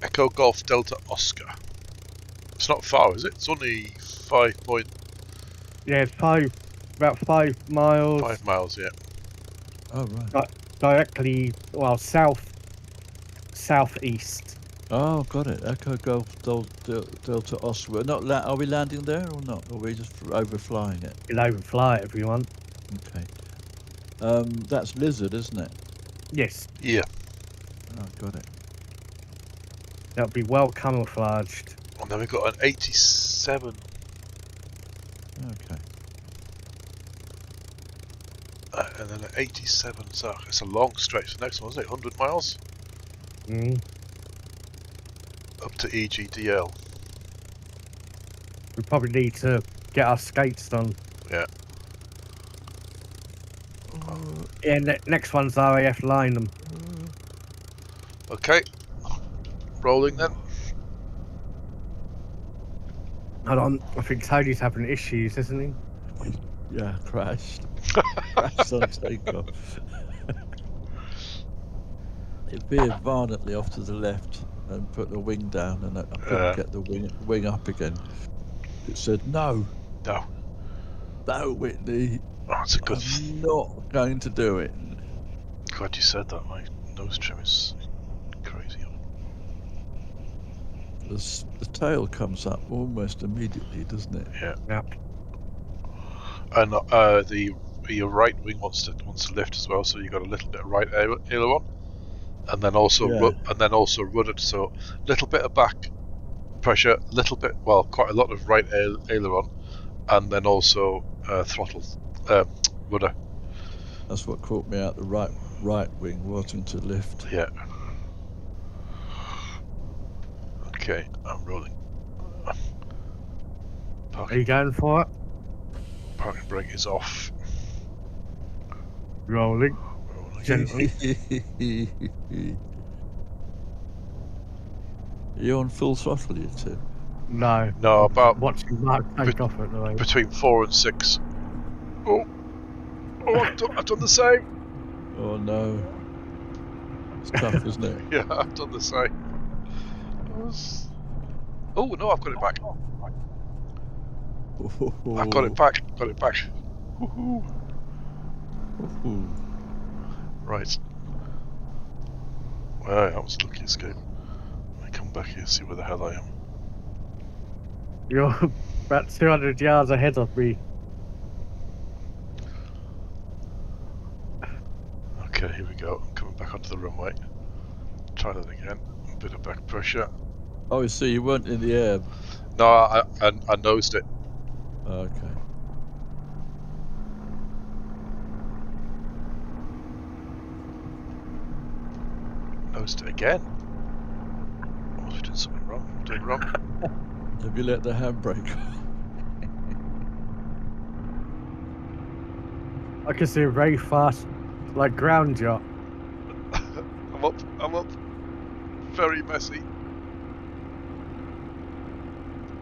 Echo Golf Delta Oscar. It's not far, is it? It's only 5 Yeah, it's about 5 miles. 5 miles, yeah. Oh right. Directly, well, southeast. Oh, got it. Echo Golf Delta Oscar. Are we landing there or not? Or are we just overflying it? You'll overfly it if you want. Okay. That's Lizard, isn't it? Yes, Yeah. Oh, got it. that'll be well camouflaged. And then we've got an 87. Okay. And then an 87. So it's a long stretch. The next one, isn't it? 100 miles? Mm. Up to EGDL. We probably need to get our skates done. Yeah. Yeah, next one's RAF Lyneham. Okay. Rolling then. Hold on, I think Tony's having issues, isn't he? Yeah, crashed. Crashed on takeoff. It veered violently off to the left and put the wing down, and I couldn't get the wing up again. It said, no, Whitney, Oh, it's a good. I'm not going to do it. Glad you said that. My nose trim is crazy. The tail comes up almost immediately, doesn't it? Yeah. Yep. And your right wing wants to lift as well, so you got a little bit of right aileron, and then also rudder. So little bit of back pressure, quite a lot of right aileron, and then also throttle rudder. That's what caught me out. The right wing wanting to lift. Yeah. Okay, I'm rolling. Are you going for it? Parking brake is off. Rolling. Gently. Are you on full throttle, you two? No. No, about Watching Mark take off at the moment. between 4 and 6. Oh, I've done the same. Oh no. It's tough, isn't it? Yeah, I've done the same. Oh no, I've got it back. I've got it back. Got it back. Woohoo. Right. Well, that was a lucky escape. Let me come back here and see where the hell I am. You're about 200 yards ahead of me. Okay, here we go. I'm coming back onto the runway. Try that again. A bit of back pressure. Oh, so you weren't in the air? No, I nosed it. Okay. Nosed it again. I must be doing something wrong. I'm doing wrong. Have you let the handbrake off? I can see a very fast, like ground yacht. I'm up. I'm up. Very messy.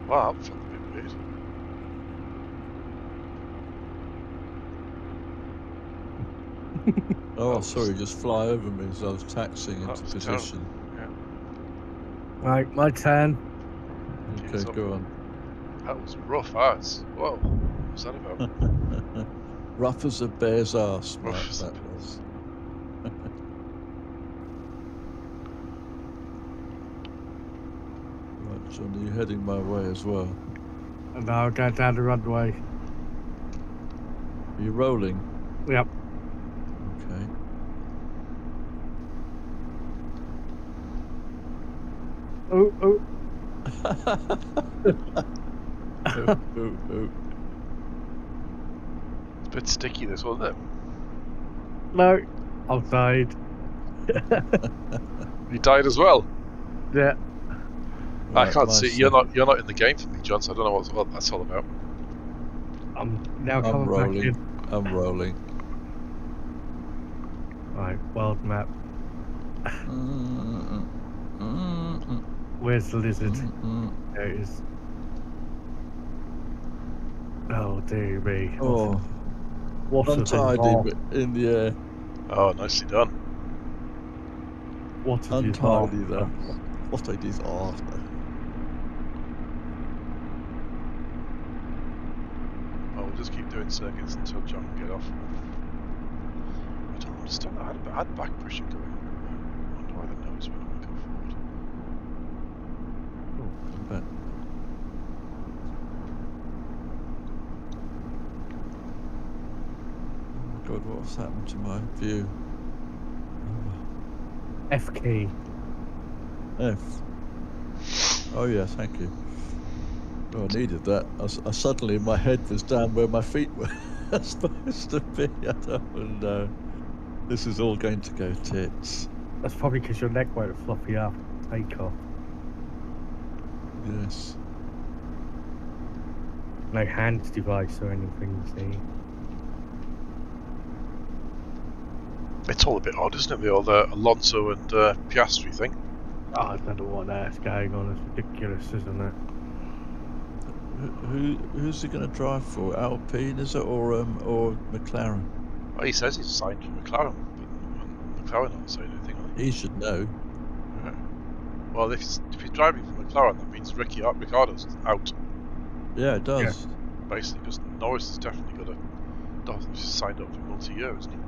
Wow, that felt a bit weird. Oh, That sorry, was- just fly over me as I was taxiing That into was position. Right, my turn. Gears Okay, up. go on. That was rough as. Whoa. What was that about? Rough as a bear's ass, Rough Matt, as a that was. Right, Johnny, you're heading my way as well. And now I'll go down the runway. Are you rolling? Yep. Okay. Oh, oh. Oh, oh, oh. It's a bit sticky, this, wasn't it? No, I've died. You died as well. Yeah. I Right, can't my see. You're not in the game for me, John. So I don't know what that's all about. I'm now I'm coming back rolling. in. I'm rolling. Right, world map. Where's the lizard? There it is. Oh dear me. Oh, What a untidy disaster. but in the air. Oh, nicely done. What a Untidy disaster. though. What a disaster. Well, we'll just keep doing circuits until John can get off. I don't understand. I had back pressure going. I wonder why the nose went on go forward. Oh, come back. Oh my God, what's happened to my view? F key. F. Oh yeah, thank you. Oh, I needed that. I suddenly, my head was down where my feet were supposed to be. I don't know. This is all going to go tits. That's probably because your neck won't floppy up. Take off. Yes. No hand device or anything, see? It's all a bit odd, isn't it? The old Alonso and Piastri thing. Oh, I don't know what that's going on. It's ridiculous, isn't it? Who's he going to drive for? Alpine, is it, or McLaren? Well, he says he's signed for McLaren, but McLaren aren't saying anything. Are they? He should know. Yeah. Well, if he's driving for McLaren, that means Ricciardo's out, Yeah, it does. basically, because Norris has definitely he's signed up for multi-year, isn't he?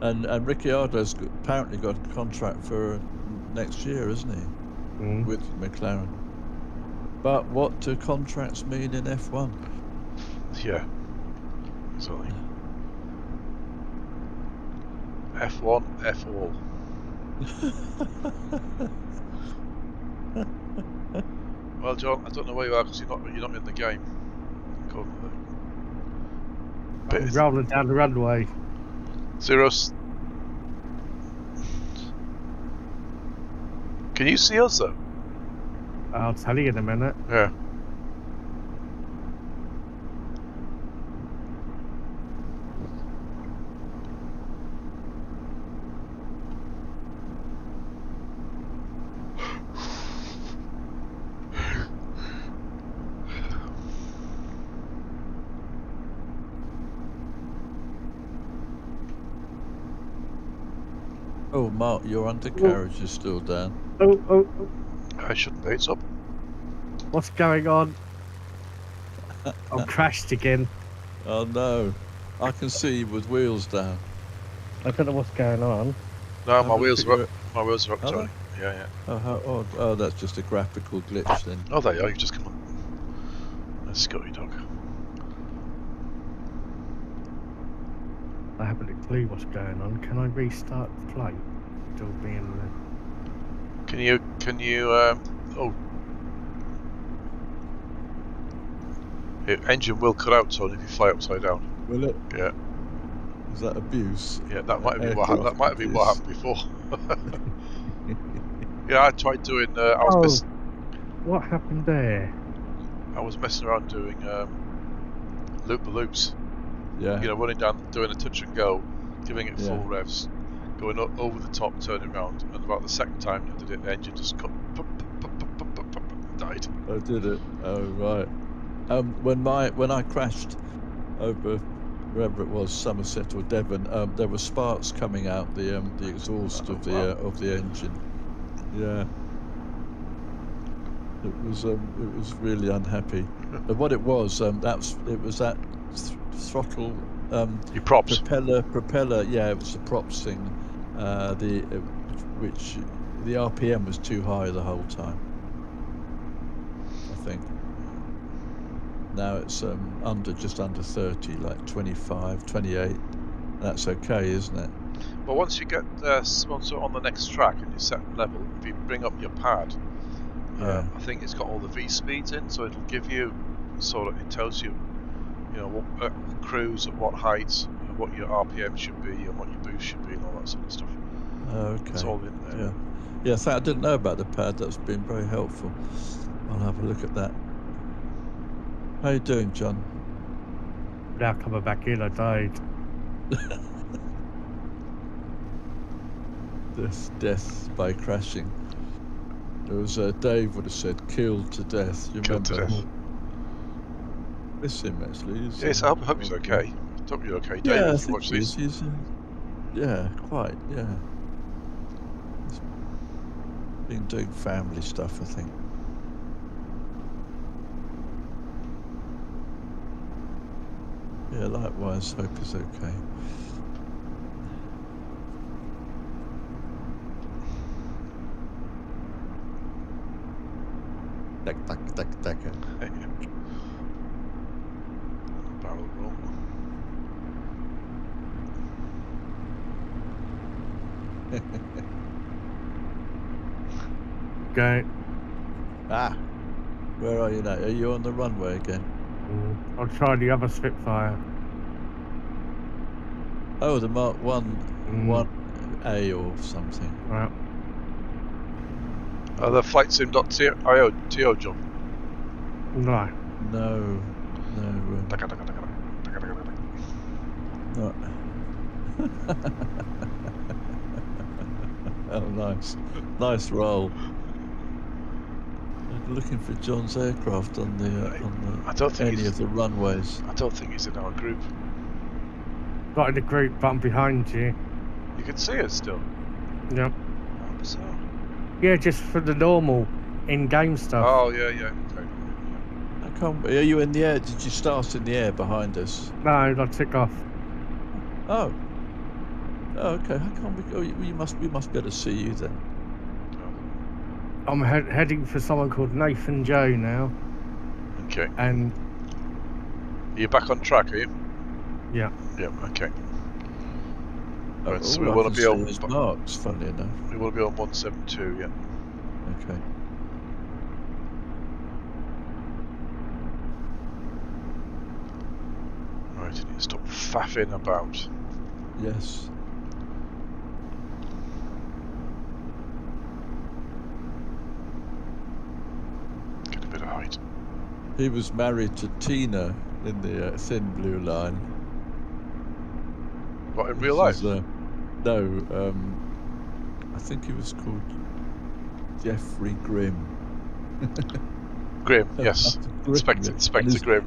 And Ricciardo's apparently got a contract for next year, isn't he? With McLaren. But what do contracts mean in F1? Yeah, exactly. F1, F all. Well, John, I don't know where you are because you're not in the game. Go on with it. I'm rolling down the runway. Zeros. Can you see us though? I'll tell you in a minute. Yeah. Oh, Mark, your undercarriage is still down. Oh, oh, oh. I shouldn't be. It's up. What's going on? I've crashed again. Oh no, I can see you with wheels down. I don't know what's going on. No, my Have a wheels look are at up. My wheels are up, Are Tony. Yeah, yeah. Oh, how odd. Oh, that's just a graphical glitch then. Oh, there you are. You've just come on. That's Scotty dog. I haven't a clue what's going on. Can I restart the flight? Still being Can you? Oh. Your engine will cut out, Tony, if you fly upside down. Will it? Yeah. Is that abuse? Yeah, that might have been Aircraft what happened before. Yeah, I tried doing. What happened there? I was messing around doing loop-the-loops. Yeah. You know, running down, doing a touch and go, giving it Yeah. full revs, going over the top, turning around, and about the second time I did it, the engine just cut, died. Oh, did it? Oh, right. When I crashed over wherever it was, Somerset or Devon, there were sparks coming out the exhaust of the engine. Yeah. It was really unhappy. But what it was, it was that throttle Your props. propeller. Yeah, it was the props thing. Which the RPM was too high the whole time, I think. Now it's just under 30, like 25, 28. That's okay, isn't it? But once you get once you're on the next track and you set level, if you bring up your pad, Yeah. I think it's got all the V speeds in, so it'll give you it tells you, what cruise at what heights, what your RPM should be, and what your boost should be, and all that sort of stuff. Okay. It's all in there. Yeah. Yes, I didn't know about the pad. That's been very helpful. I'll have a look at that. How you doing, John? Now coming back in, I died. Death by crashing. There was Dave would have said killed to death. You Killed to remember? death. Miss him actually. Yes, I hope he's okay. I hope you're okay, Dave. Yeah, I if you think watch he this. is. Yeah, quite. Yeah. He's been doing family stuff, I think. Yeah, likewise. Hope he's okay. Tack. Barrel roll. Okay. Ah, where are you now? Are you on the runway again? I'll try the other Spitfire. Oh, the Mark 1A or something. Right. The flightsim.io job. No. No. No. Oh, nice roll. I'm looking for John's aircraft on I don't think any of the runways. I don't think he's in our group. Got in the group, but I'm behind you. You can see us still. Yep. How bizarre. Yeah, just for the normal in-game stuff. Oh yeah. Okay. I can't. Are you in the air? Did you start in the air behind us? No, I took off. Oh. Oh, okay. How come we? Oh, we must be able to see you then. I'm heading for someone called Nathan Joe now. Okay. And Are you back on track? Are you? yeah. Yeah. Okay. Oh, Right, so all we I want can to be see on. is marks, funny enough. We want to be on 172. Yeah. Okay. Right. You need to stop faffing about. Yes. Get a bit of height. He was married to Tina in the Thin Blue Line. What, in real life? No, I think he was called Jeffrey Grimm. Grim, yes. Grimm, Inspector Grim.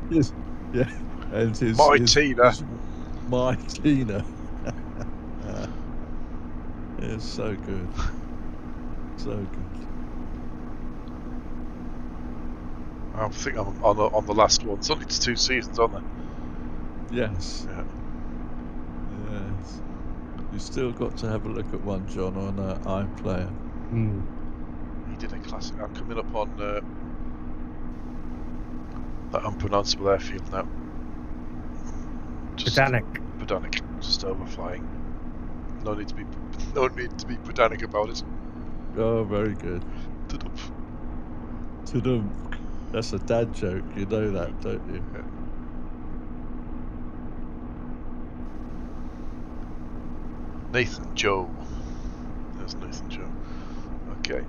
Yeah, and his Tina. My Tina. It's so good. So good. I think I'm on the last one. It's only 2 seasons, aren't there? Yes. Yeah. Yes. You still got to have a look at one, John, on iPlayer. He did a classic. I'm coming up on that unpronounceable airfield now. Predannack, just overflying. No need to be Predannack about it. Oh, very good. Ta-dum. That's a dad joke. You know that, don't you? Yeah. Nathan Joe. There's Nathan Joe. Okay.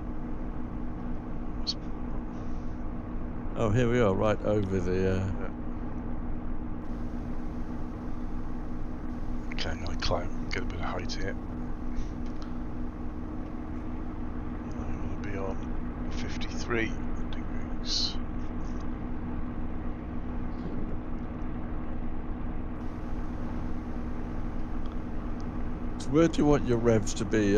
Oh, here we are, right over the. Okay, I'm going to climb, get a bit of height here. I'm going to be on 53 degrees. So where do you want your revs to be?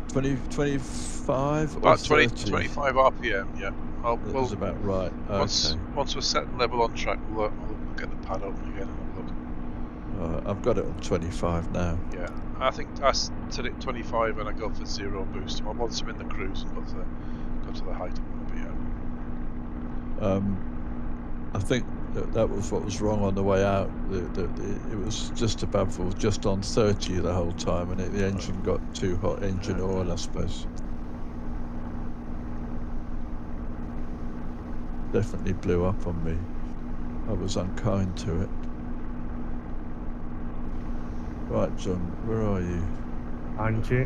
20, 25 or About 30? 25 RPM, yeah. That's about right. Once Okay. we're set and level on track, we'll get the pad open again and have a look. I've got it on 25 now. Yeah, I think I set it 25 and I go for 0 boost. Once I'm in the cruise and got to the height I'm going to be at. I think that was what was wrong on the way out. It was just above or just on 30 the whole time, and the engine got too hot, engine oil, I suppose. Definitely blew up on me. I was unkind to it. Right, John, where are you? Behind you.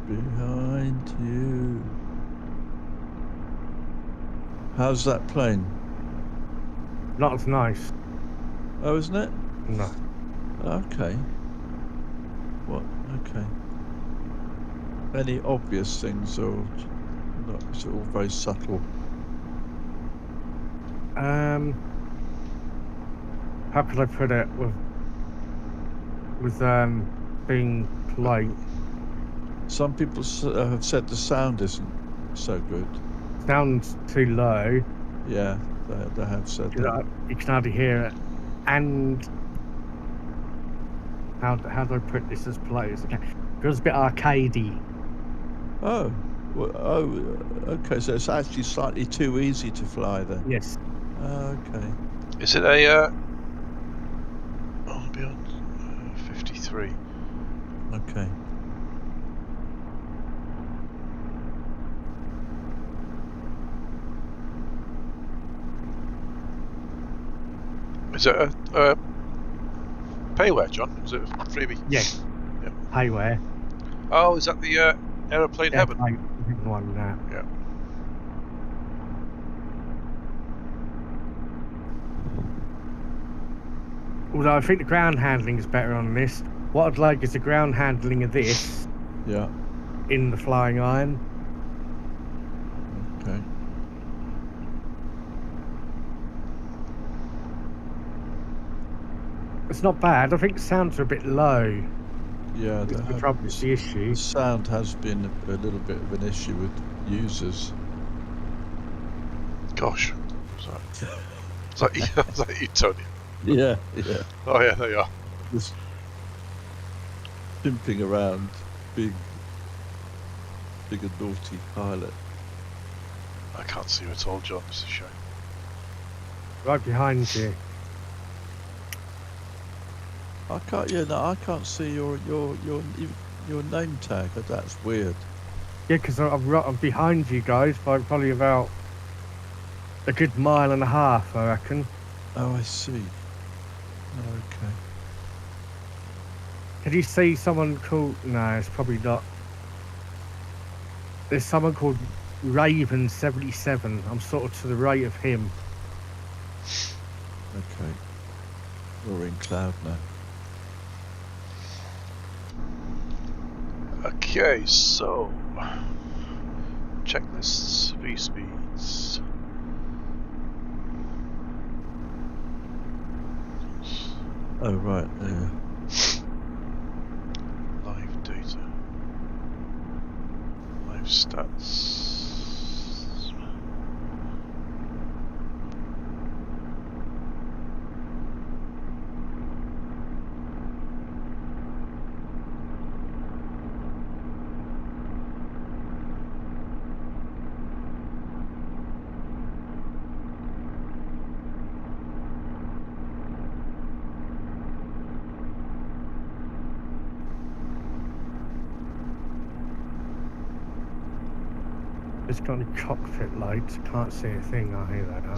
Behind you. How's that plane? Not as nice. Oh, isn't it? No. Okay. What? Okay. Any obvious things, or not? It's all very subtle. How could I put it with being polite? Some people have said the sound isn't so good. Sounds too low. Yeah, they have said that. You can hardly hear it. And how do I put this as polite as I can? It feels a bit arcadey. Oh, well, okay. So it's actually slightly too easy to fly then. Yes. Okay. Is it a? I'll be on 53. Okay. Is it a payware, John? Is it a freebie? Yes. Yeah. Payware. Oh, is that the Aeroplane Heaven? One now. Yeah. Although I think the ground handling is better on this. What I'd like is the ground handling of this Yeah. in the flying iron. Okay. It's not bad. I think the sounds are a bit low. Yeah, It's probably the issue. the sound has been a little bit of an issue with users. Gosh. Sorry. Is that you, Tony? Yeah, yeah. Oh yeah, there you are. Just pimping around, big and naughty pilot. I can't see you at all, John. It's a shame. Right behind you. I can't. Yeah, no, I can't see your name tag. That's weird. Yeah, because I'm behind you guys by probably about a good mile and a half, I reckon. Oh, I see. Okay. Can you see someone called... No, it's probably not. There's someone called Raven77. I'm sort of to the right of him. Okay. We're in cloud now. Okay, so checklists, V speeds. Oh, right. Yeah. Live data. Live stats. It's got any cockpit lights. Can't see a thing. I hear that now.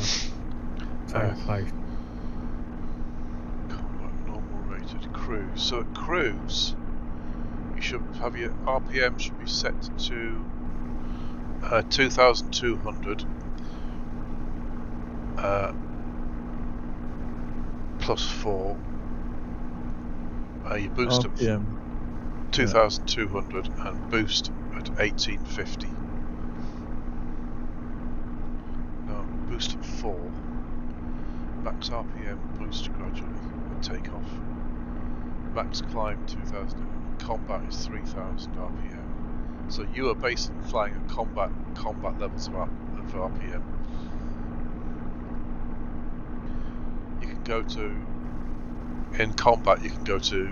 Same place. Combat normal rated cruise. So at cruise, you should have your RPM should be set to 2,200, plus 4. You boost at RPM. 2,200 and boost at 1850. Now boost at 4. Max RPM boost gradually at takeoff. Max climb 2,000. Combat is 3,000 RPM. So you are basically flying at combat levels of RPM. You can go to, in combat you can go to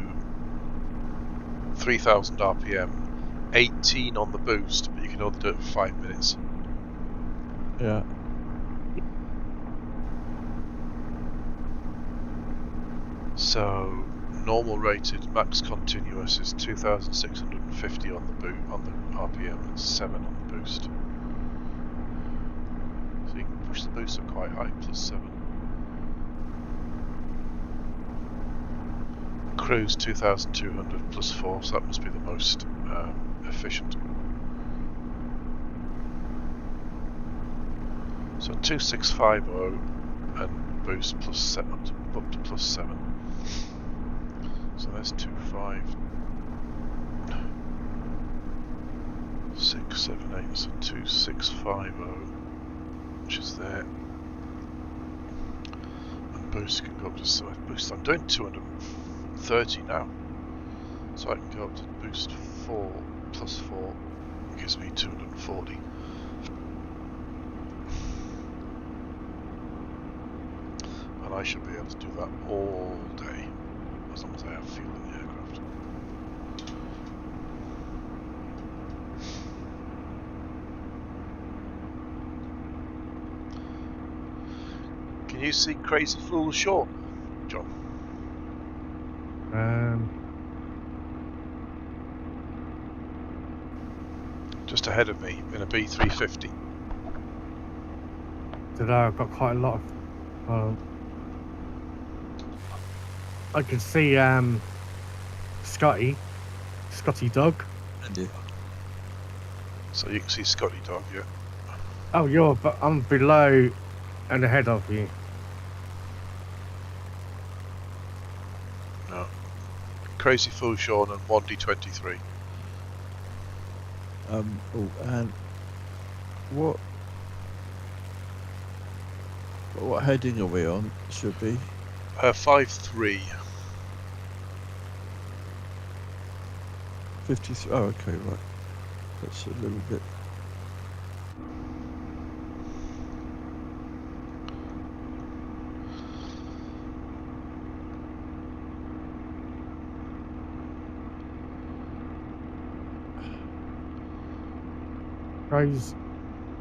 3,000 RPM, 18 on the boost, but you can only do it for 5 minutes. Yeah. So normal rated max continuous is 2,650 on the RPM and 7 on the boost. So you can push the boost up quite high, plus 7. Cruise 2,200 plus 4, so that must be the most efficient. So 2,650 and boost plus 7 up to plus 7. So that's 2,5,678. So 2,650, which is there. And boost can go up to boost. I'm doing 230 now, so I can go up to boost 4 plus 4 gives me 240. And I should be able to do that all day as long as I have fuel in the aircraft. Can you see Crazy Fool Sean, John? Just ahead of me in a B350. Today I've got quite a lot of. I can see Scotty Dog. And you. So you can see Scotty Dog, yeah. Oh, but I'm below and ahead of you. No. Crazy Fool Sean and 1D23. And what heading are we on? Should be 5-3. 53. Oh, okay, right. That's a little bit.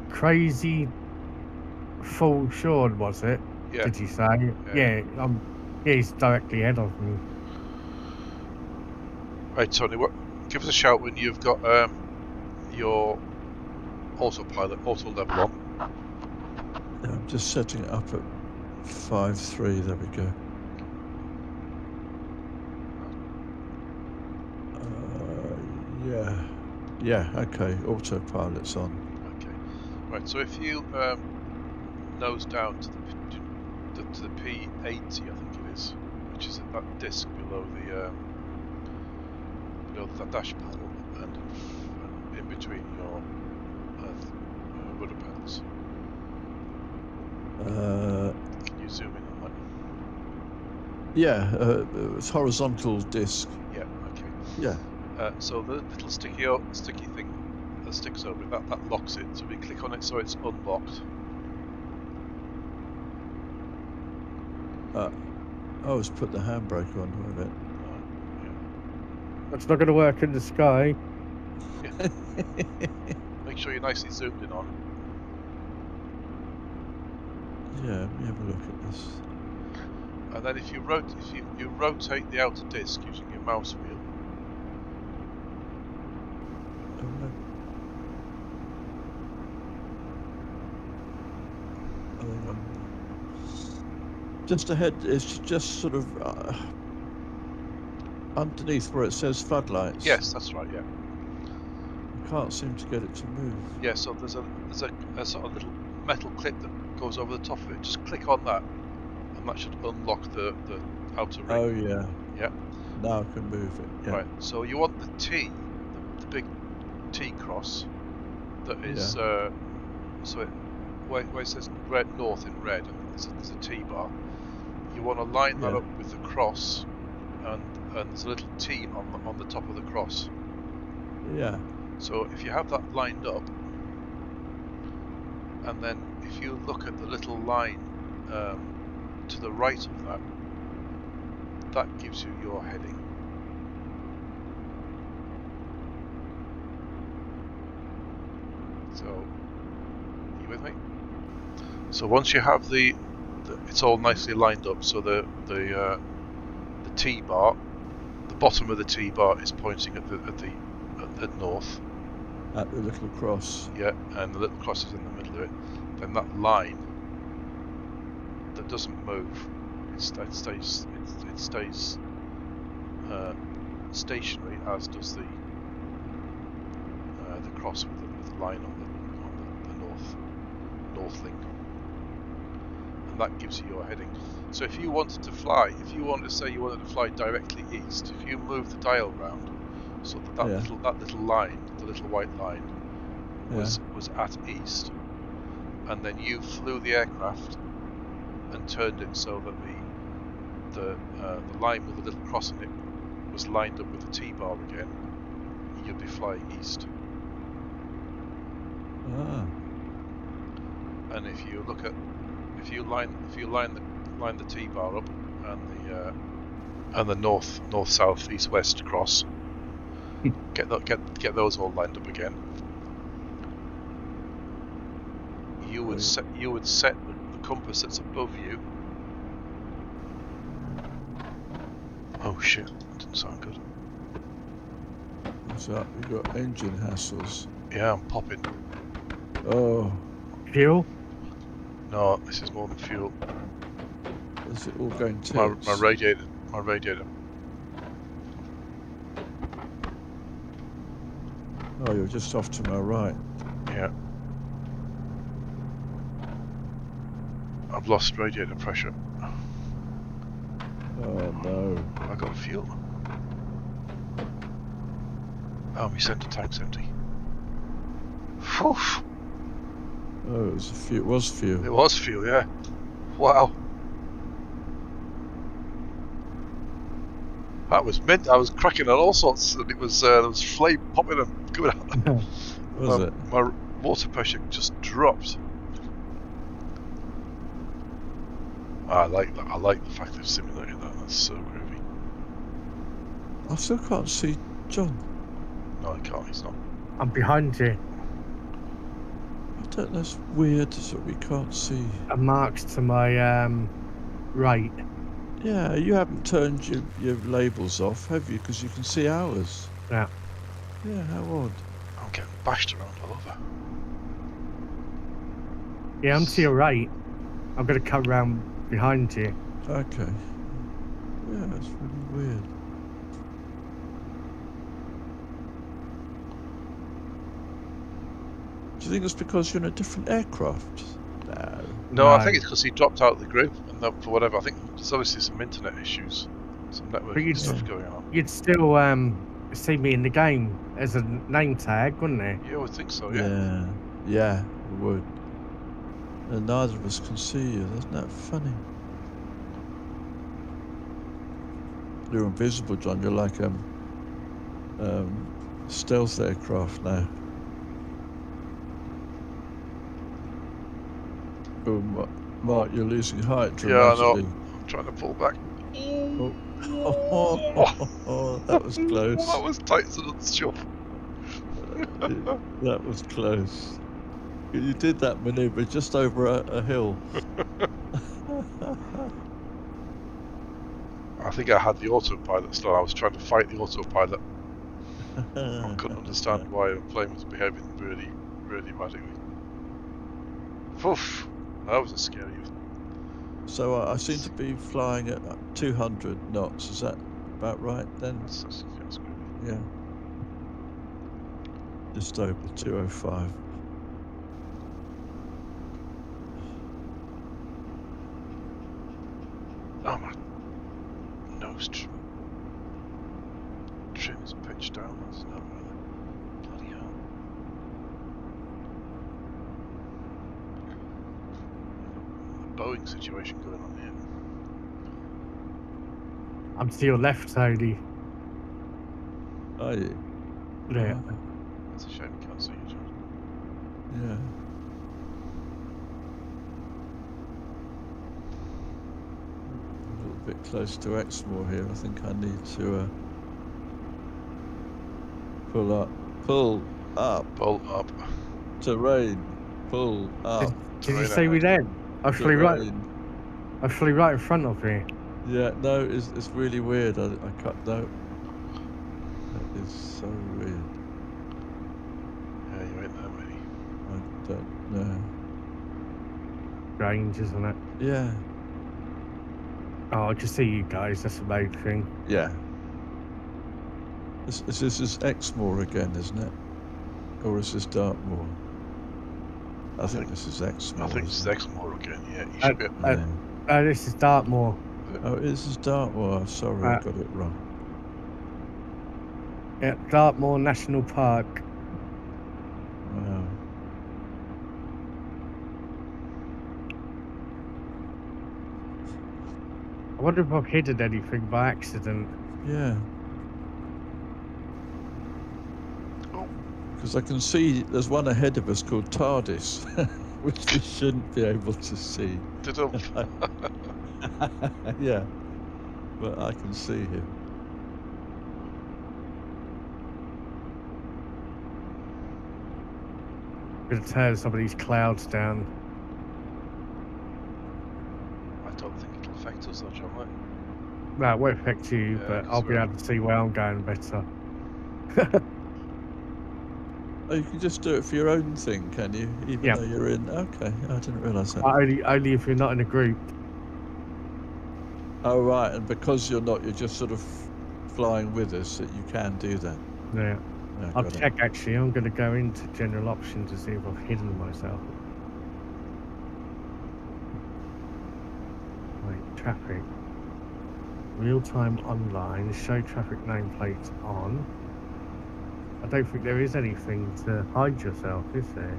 Crazy Full Sean, was it? Yeah. Did you say? Yeah, he's directly ahead of me. Right, Tony, give us a shout when you've got your autopilot, auto level on. Yeah, I'm just setting it up at 5-3. There we go. Yeah, okay, autopilot's on. Okay, right, so if you nose down to the P80, I think it is, which is at that disc below the dash panel and in between your rudder pedals. Can you zoom in on that? Yeah, it's horizontal disc. Yeah, okay. Yeah. So the little sticky thing that sticks over it, that locks it. So we click on it so it's unlocked. Let's put the handbrake on with it. That's not going to work in the sky. Yeah. Make sure you're nicely zoomed in on it. Yeah, let me have a look at this. And then if you rotate the outer disc using your mouse wheel. Just ahead, it's just sort of underneath where it says floodlights. Yes, that's right. Yeah. I can't seem to get it to move. Yeah. So there's a sort of little metal clip that goes over the top of it. Just click on that, and that should unlock the outer ring. Oh yeah. Yeah. Now I can move it. Yeah. Right. So you want the T, the big T cross, that is so where it says red north in red, and there's a T bar. You want to line that up with the cross, and there's a little T on the top of the cross. Yeah. So if you have that lined up, and then if you look at the little line to the right of that, that gives you your heading. So, are you with me? So once you have it's all nicely lined up, so the T bar, the bottom of the T bar is pointing at north. At the little cross. Yeah, and the little cross is in the middle of it. Then that line that doesn't move, it stays stationary, as does the cross with the line on the north link, and that gives you your heading. So if you wanted to fly, if you wanted to say you wanted to fly directly east, if you move the dial round so that little line, the little white line, was at east, and then you flew the aircraft and turned it so that the line with the little cross in it was lined up with the T-bar again, you'd be flying east. Ah. And if you line the T-bar up and the north south east west cross, get those all lined up again, you would set the compass that's above you. Oh shit, that didn't sound good. What's that? We've got engine hassles. Yeah, I'm popping. Oh. Fuel? No, this is more than fuel. Is it all going tits? My radiator. Oh, you're just off to my right. Yeah. I've lost radiator pressure. Oh no. I got fuel. Oh, my centre tank's empty. Phew. Oh, it was fuel. It was fuel. It was fuel, yeah. Wow. That was mint. I was cracking on all sorts, and it was there was flame popping and coming out. Was it? My water pressure just dropped. I like that. I like the fact they've simulated that. That's so groovy. I still can't see John. No, I can't. He's not. I'm behind you. I don't know. It's weird that we can't see. A marks to my right. Yeah, you haven't turned your labels off, have you? Because you can see ours. Yeah. Yeah, how odd. I'm getting bashed around all over. Yeah, I'm to your right. I'm going to come round behind you. Okay. Yeah, that's really weird. Do you think it's because you're in a different aircraft? No, I think it's because he dropped out of the group, and for whatever. I think there's obviously some internet issues, some networking stuff going on. You'd still see me in the game as a name tag, wouldn't you? Yeah, I would think so. Yeah. Yeah, we would. And neither of us can see you. Isn't that funny? You're invisible, John. You're like stealth aircraft now. Oh, Mark, you're losing height dramatically. Yeah, I know. I'm trying to pull back. Oh, that was close. That was tight as a shop. That was close. You did that manoeuvre just over a hill. I think I had the autopilot still. I was trying to fight the autopilot. I couldn't understand why the plane was behaving really, really erratically. Oof, that was a scary. So I seem to be flying at 200 knots. Is that about right then? That's good. Yeah. Just over 205. Boeing situation going on here. I'm to your left, Tony. Are you? Yeah. That's a shame we can't see you, John. Yeah. A little bit close to Exmoor here. I think I need to pull up. Pull up. Pull up. Terrain. Pull up. Did you Terrain see me ahead. then? I flew right in front of me. Yeah, no, it's really weird. I cut no. That is so weird. Yeah, you ain't there, mate. I don't know. Strange, isn't it? Yeah. Oh, I can see you guys. That's the main thing. Yeah. This is Exmoor again, isn't it? Or is this Dartmoor? I think this is Exmoor. I think this is isn't it? Exmoor again, yeah. You should be up there. Yeah. This is Dartmoor. Oh, this is Dartmoor. Sorry, I got it wrong. Yeah, Dartmoor National Park. Wow. I wonder if I've hidden anything by accident. Yeah. Because I can see there's one ahead of us called TARDIS, which we shouldn't be able to see. Yeah, but I can see him. I'm going to turn some of these clouds down. I don't think it'll affect us though, John, right? No, it won't affect you, Yeah, but 'cause I'll be we're- able to see where I'm going better. Oh, you can just do it for your own thing, can you? Even Yeah. though you're in. Okay, I didn't realise that. Only if you're not in a group. Oh, right, and because you're not, you're just sort of flying with us, that you can do that. Yeah. Yeah, I'll got it. check actually. I'm going to go into general options to see if I've hidden myself. Wait, traffic. Real time online. Show traffic nameplates on. I don't think there is anything to hide yourself, is there?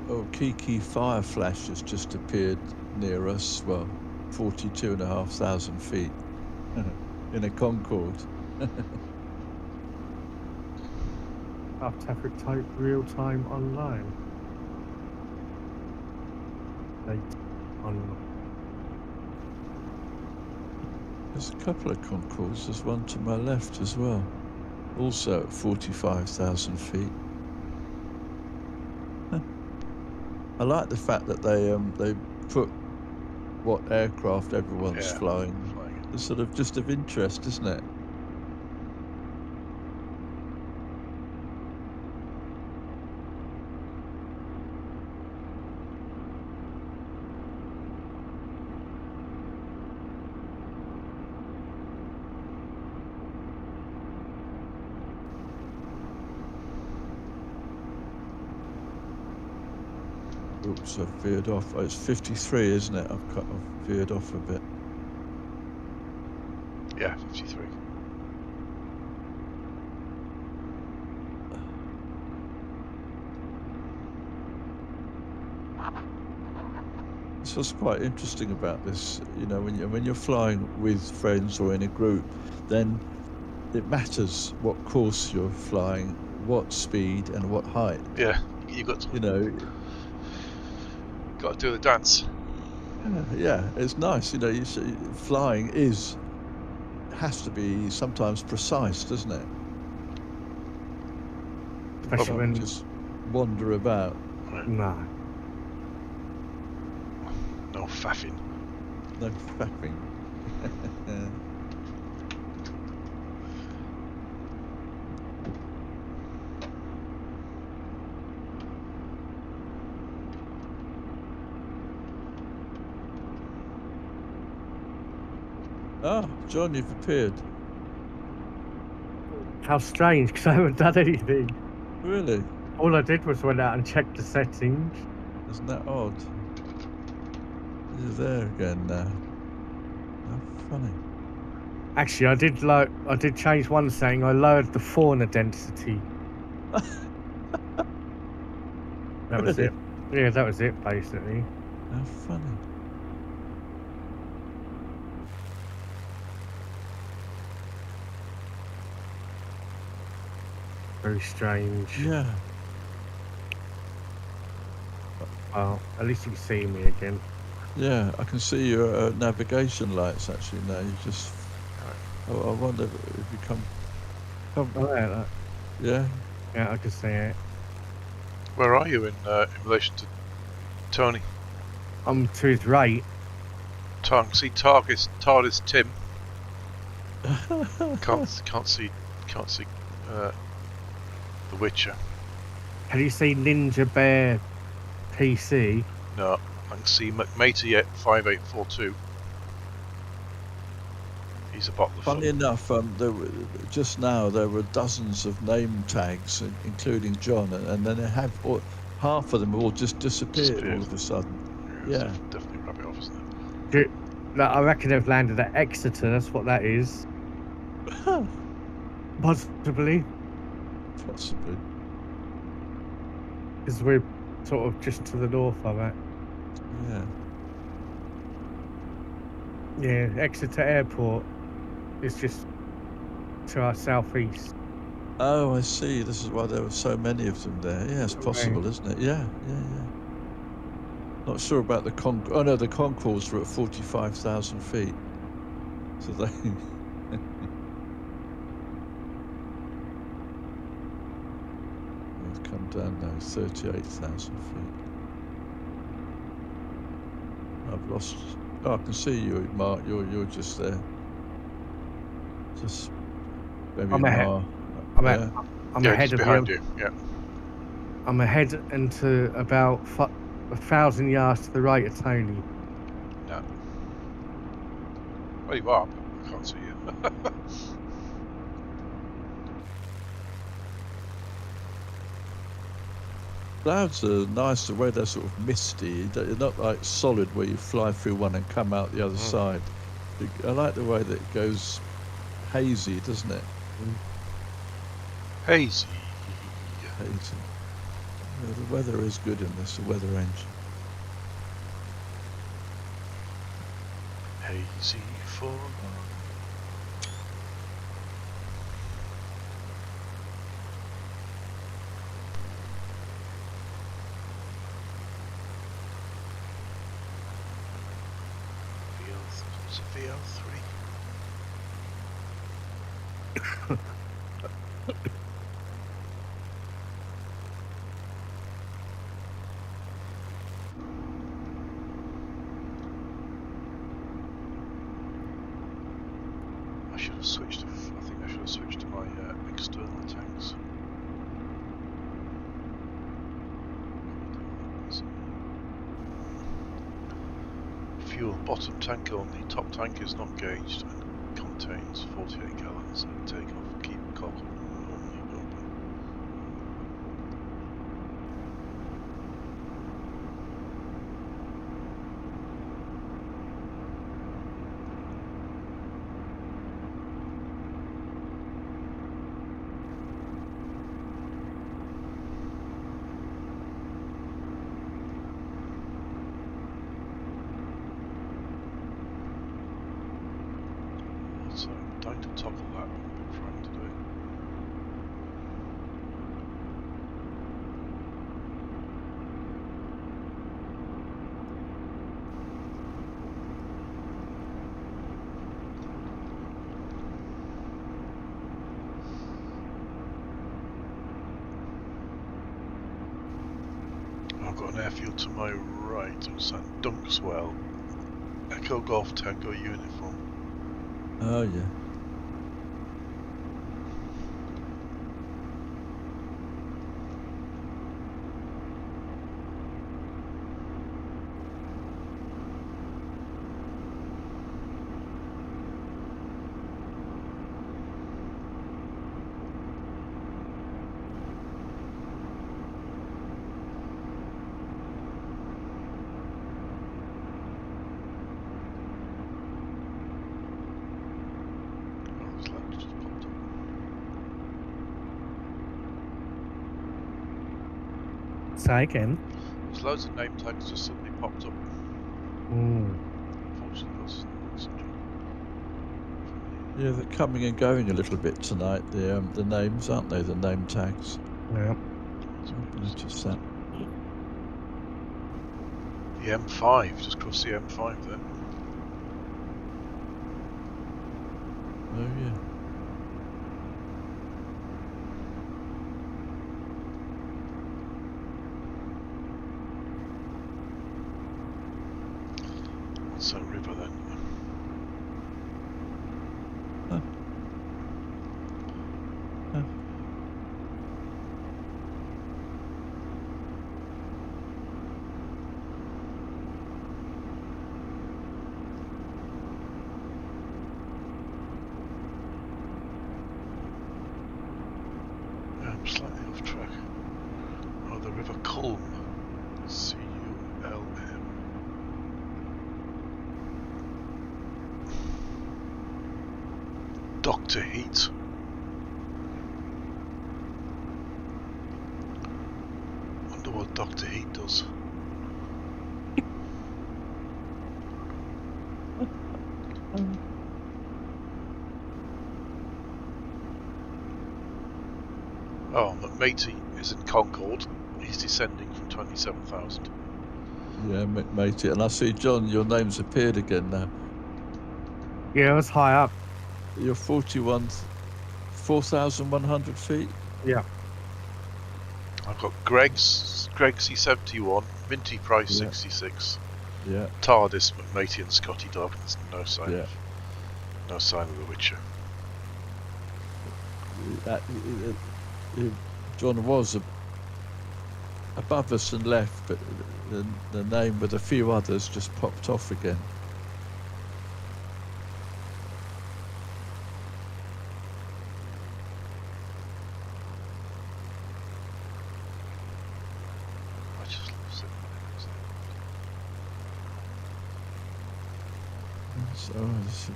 Oh, Kiki Fire Flash has just appeared near us. Well, 42,500 feet in a Concorde. Traffic type real time online. There's a couple of Concords. There's one to my left as well, also at 45,000 feet. I like the fact that they put what aircraft everyone's flying. It's sort of just of interest, isn't it? Oops, I've veered off. Oh, it's 53, isn't it? I've veered off a bit. Yeah, 53. This was quite interesting about this. You know, when you're flying with friends or in a group, then it matters what course you're flying, what speed and what height. Yeah, you got to. You know. Got to do the dance. Yeah, it's nice. You know, flying has to be sometimes precise, doesn't it? Especially when just wander about. No. No faffing. No faffing. Ah, John, you've appeared. How strange, because I haven't done anything. Really? All I did was went out and checked the settings. Isn't that odd? You're there again now. How funny. Actually, I did change one setting. I lowered the fauna density That was it. Yeah, that was it, basically. How funny. Very strange. Yeah. Well, at least you can see me again. Yeah, I can see your navigation lights actually now. You just. I wonder if you come. Oh, yeah, Yeah. yeah, I can see it. Where are you in relation to Tony? I'm to his right. See TARDIS Tim. Can't see The Witcher. Can you see Ninja Bear PC? No, I can see McMatey at 5842. He's a bottle of Funny fun. enough, just now there were dozens of name tags, including John, and then they have half of them all just disappeared all of a sudden. Yeah. Definitely rub it off, isn't it? I reckon they've landed at Exeter. That's what that is. Possibly. Possibly. Because we're sort of just to the north of it. Yeah. Yeah, Exeter Airport is just to our southeast. Oh, I see. This is why there were so many of them there. Yeah, it's possible, isn't it? Yeah. Not sure about the Oh no, the Concourse were at 45,000 feet. So they. They've come down now, 38,000 feet. I've lost. Oh, I can see you, Mark. You're just there. Just maybe I'm ahead. I'm ahead of behind you. Yeah. I'm ahead and to about 1,000 yards to the right of Tony. No. Well, you are, but I can't see you. Clouds are nice the way they're sort of misty. They're not like solid where you fly through one and come out the other side. I like the way that it goes hazy, doesn't it? Hazy. Hazy. Yeah, the weather is good in this, the weather engine. Hazy for VL3. I should have switched to. I think I should have switched to my external tanks. Fuel bottom tank only. Top tank is not gauged and contains 48 gallons. Take off. Keep cock only open. So I'm trying to toggle that. What I'm trying to do. I've got an airfield to my right on St Dunkswell. Echo Golf Tango uniform. Oh yeah. Say again. There's loads of name tags just suddenly popped up. Unfortunately, that's Yeah, they're coming and going a little bit tonight. The names, aren't they? The name tags. Yeah. Notice that. the M5, just crossed the M5 there. Oh yeah. What's that river then? Huh. Huh. Yeah, I'm slightly off track. Oh, the River Culm. C-U-L-M. Dr. Heat. Wonder what Dr. Heat does. Oh, McMatey is in Concord. He's descending from 27,000. Yeah, McMatey. And I see, John, your name's appeared again now. Yeah, it was high up. You're 4,100 feet. Yeah. I've got Greg C71, Minty Price Yeah. 66, Yeah, TARDIS, McMatey and Scotty Dog. There's no sign yeah. of the Witcher. John was above us and left, but the name with a few others just popped off again. I just lost it. So it's-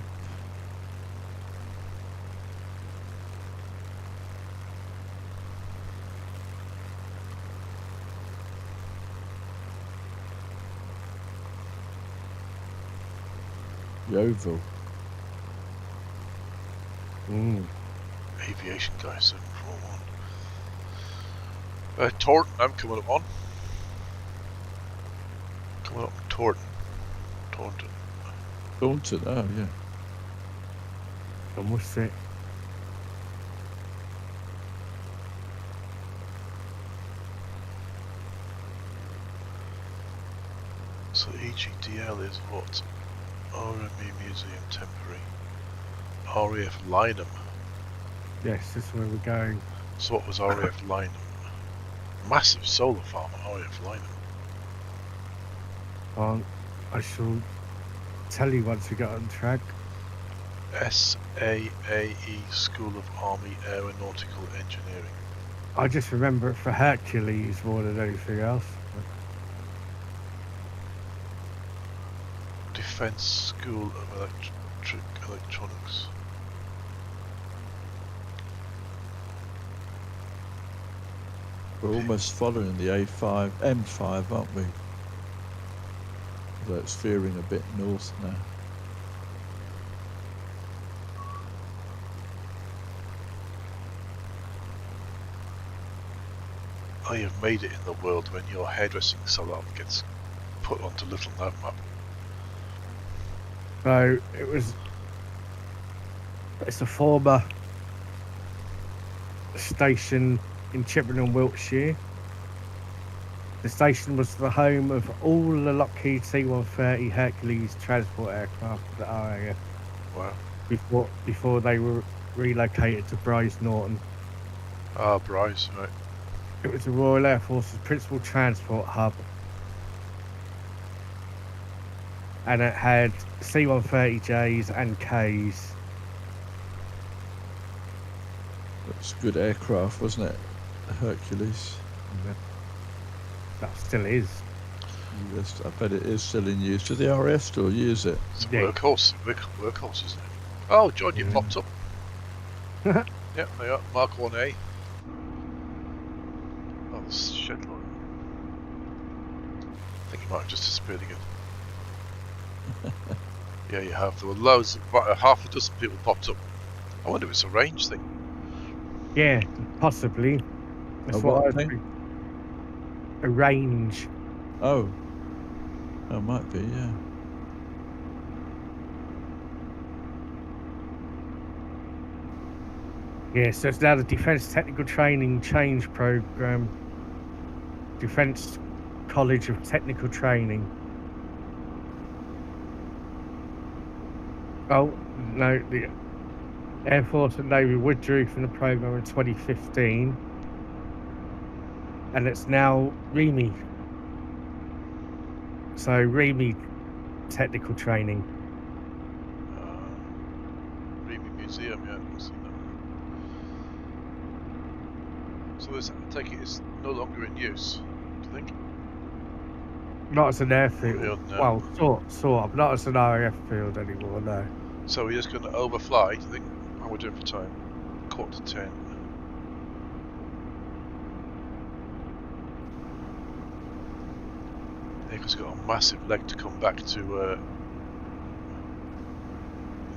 Yeovil. Aviation guy 741. Taunton, I'm coming up on. Coming up on Taunton. Taunton, oh yeah. Almost it. So EGDL is what? RME Museum Temporary. RAF Lyneham. Yes, this is where we're going. So what was RAF Lyneham? Massive solar farm at RAF Lyneham. I shall tell you once we get on track. SAAE School of Army Aeronautical Engineering. I just remember it for Hercules more than anything else. Defence School of Electronics. We're almost following the M5, aren't we? Although it's veering a bit north now. Oh, you've made it in the world when your hairdressing salon gets put onto Little Nav Map. So it's a former station in Chipmunk, Wiltshire. The station was the home of all the Lockheed C-130 Hercules transport aircraft of the RAF Wow. before they were relocated to Bryce Norton. Ah, Bryce, right. It was the Royal Air Force's principal transport hub, and it had C-130Js and Ks. That's good aircraft, wasn't it? The Hercules. That still is. Yes, I bet it is still in use. Do the RAF still use it? It's a Yeah. workhorse, isn't it? Oh, John, you Yeah. popped up. Yeah, there you are, Mark 1A. Oh, the shed line. think you might have just disappeared again. Yeah, you have. There were loads, about half a dozen people popped up. I wonder if it's a range thing. Yeah, possibly. That's A what what I thing? think. A range. Oh. Oh, might be, yeah. Yeah, so it's now the Defence Technical Training Change Programme. Defence College of Technical Training. Oh, no, the Air Force and Navy withdrew from the programme in 2015. And it's now REMI. So REMI Technical Training. Remy Museum, yeah, I've seen that. So this, I take it, is no longer in use, do you think? Not as an airfield. Field, no. Well, sort of. Not as an RAF field anymore, no. So we're just going to overfly, do you think? How are we doing for time? 9:45. Nick's got a massive leg to come back to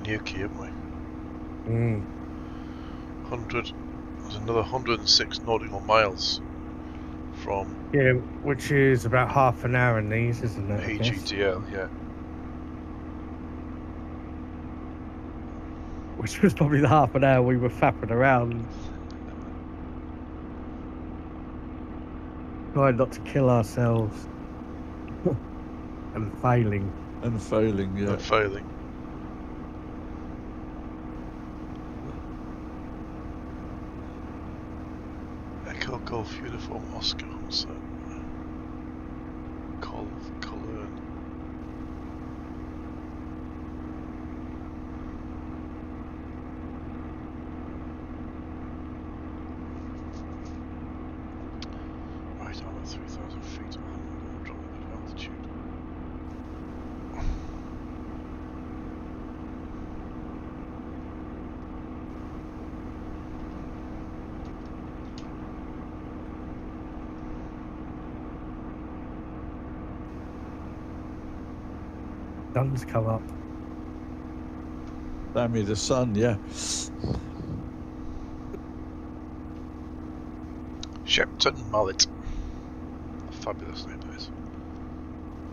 Newquay, haven't we? 100. There's another 106 nautical miles from Yeah, which is about half an hour in these, isn't it? I guess? EGDL, yeah. Which was probably the half an hour we were fapping around. Trying not to kill ourselves. And failing. And failing, yeah. And failing. Echo Golf Uniform Oscar Hunter. Cologne. Right, I'm at 3,000 feet. I'm dropping that altitude. Sun's come up. Damn me, the sun, yeah. Shepton Mallet. A fabulous name that is.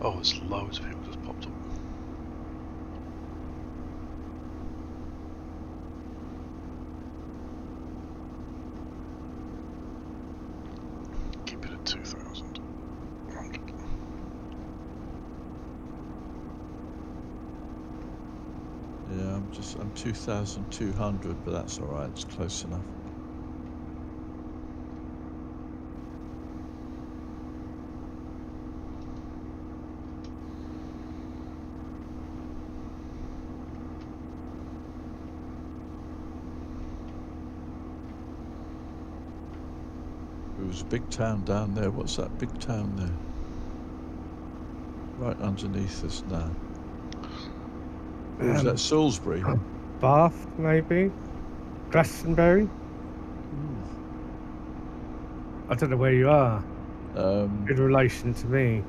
Oh, there's loads of people just popped up. Keep it at 2,000. 100. Yeah, I'm 2,200, but that's all right. It's close enough. There was a big town down there. What's that big town there? Right underneath us now. Or was that Salisbury? Bath, maybe? Glastonbury? I don't know where you are in relation to me.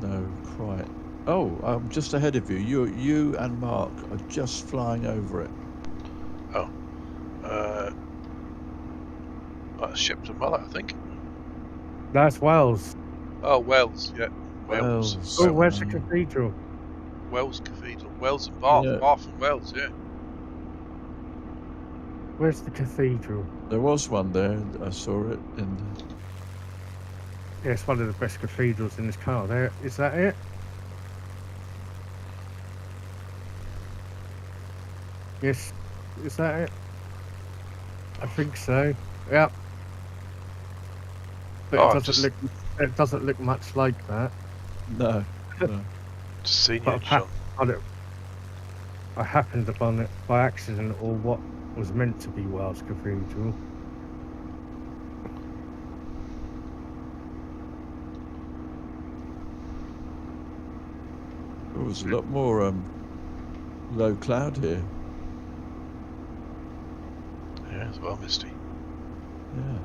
No, quite. Oh, I'm just ahead of you. You and Mark are just flying over it. Oh. That's Shepton Mallet, I think. That's Wales. Oh, Wells, yeah. Wales. Wells. Oh, where's the cathedral? Wells Cathedral. Wells and Bath. Yeah. Bath and Wells, yeah. Where's the cathedral? There was one there. I saw it in. Yeah, it's one of the best cathedrals in this car. There, is that it? Yes, is that it? I think so. Yeah. But Oh, it doesn't look much like that. No. No. Just seen you, But John. I happened upon it by accident, or what was meant to be Wells Cathedral. There was a lot more low cloud here. Yeah, it's well misty. Yeah.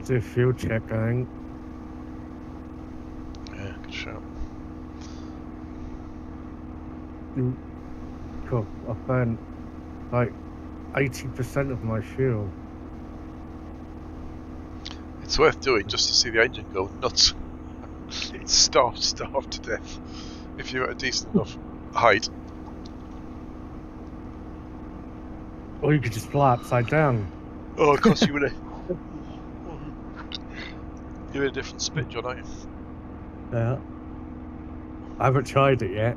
do a field check, I think. Yeah, good shout. God, I've burned like 80% of my fuel. It's worth doing just to see the engine go nuts. It's starved to death. If you're at a decent enough height. Or you could just fly upside down. Oh, of course you're in a different spit, John, aren't you? Yeah. I haven't tried it yet.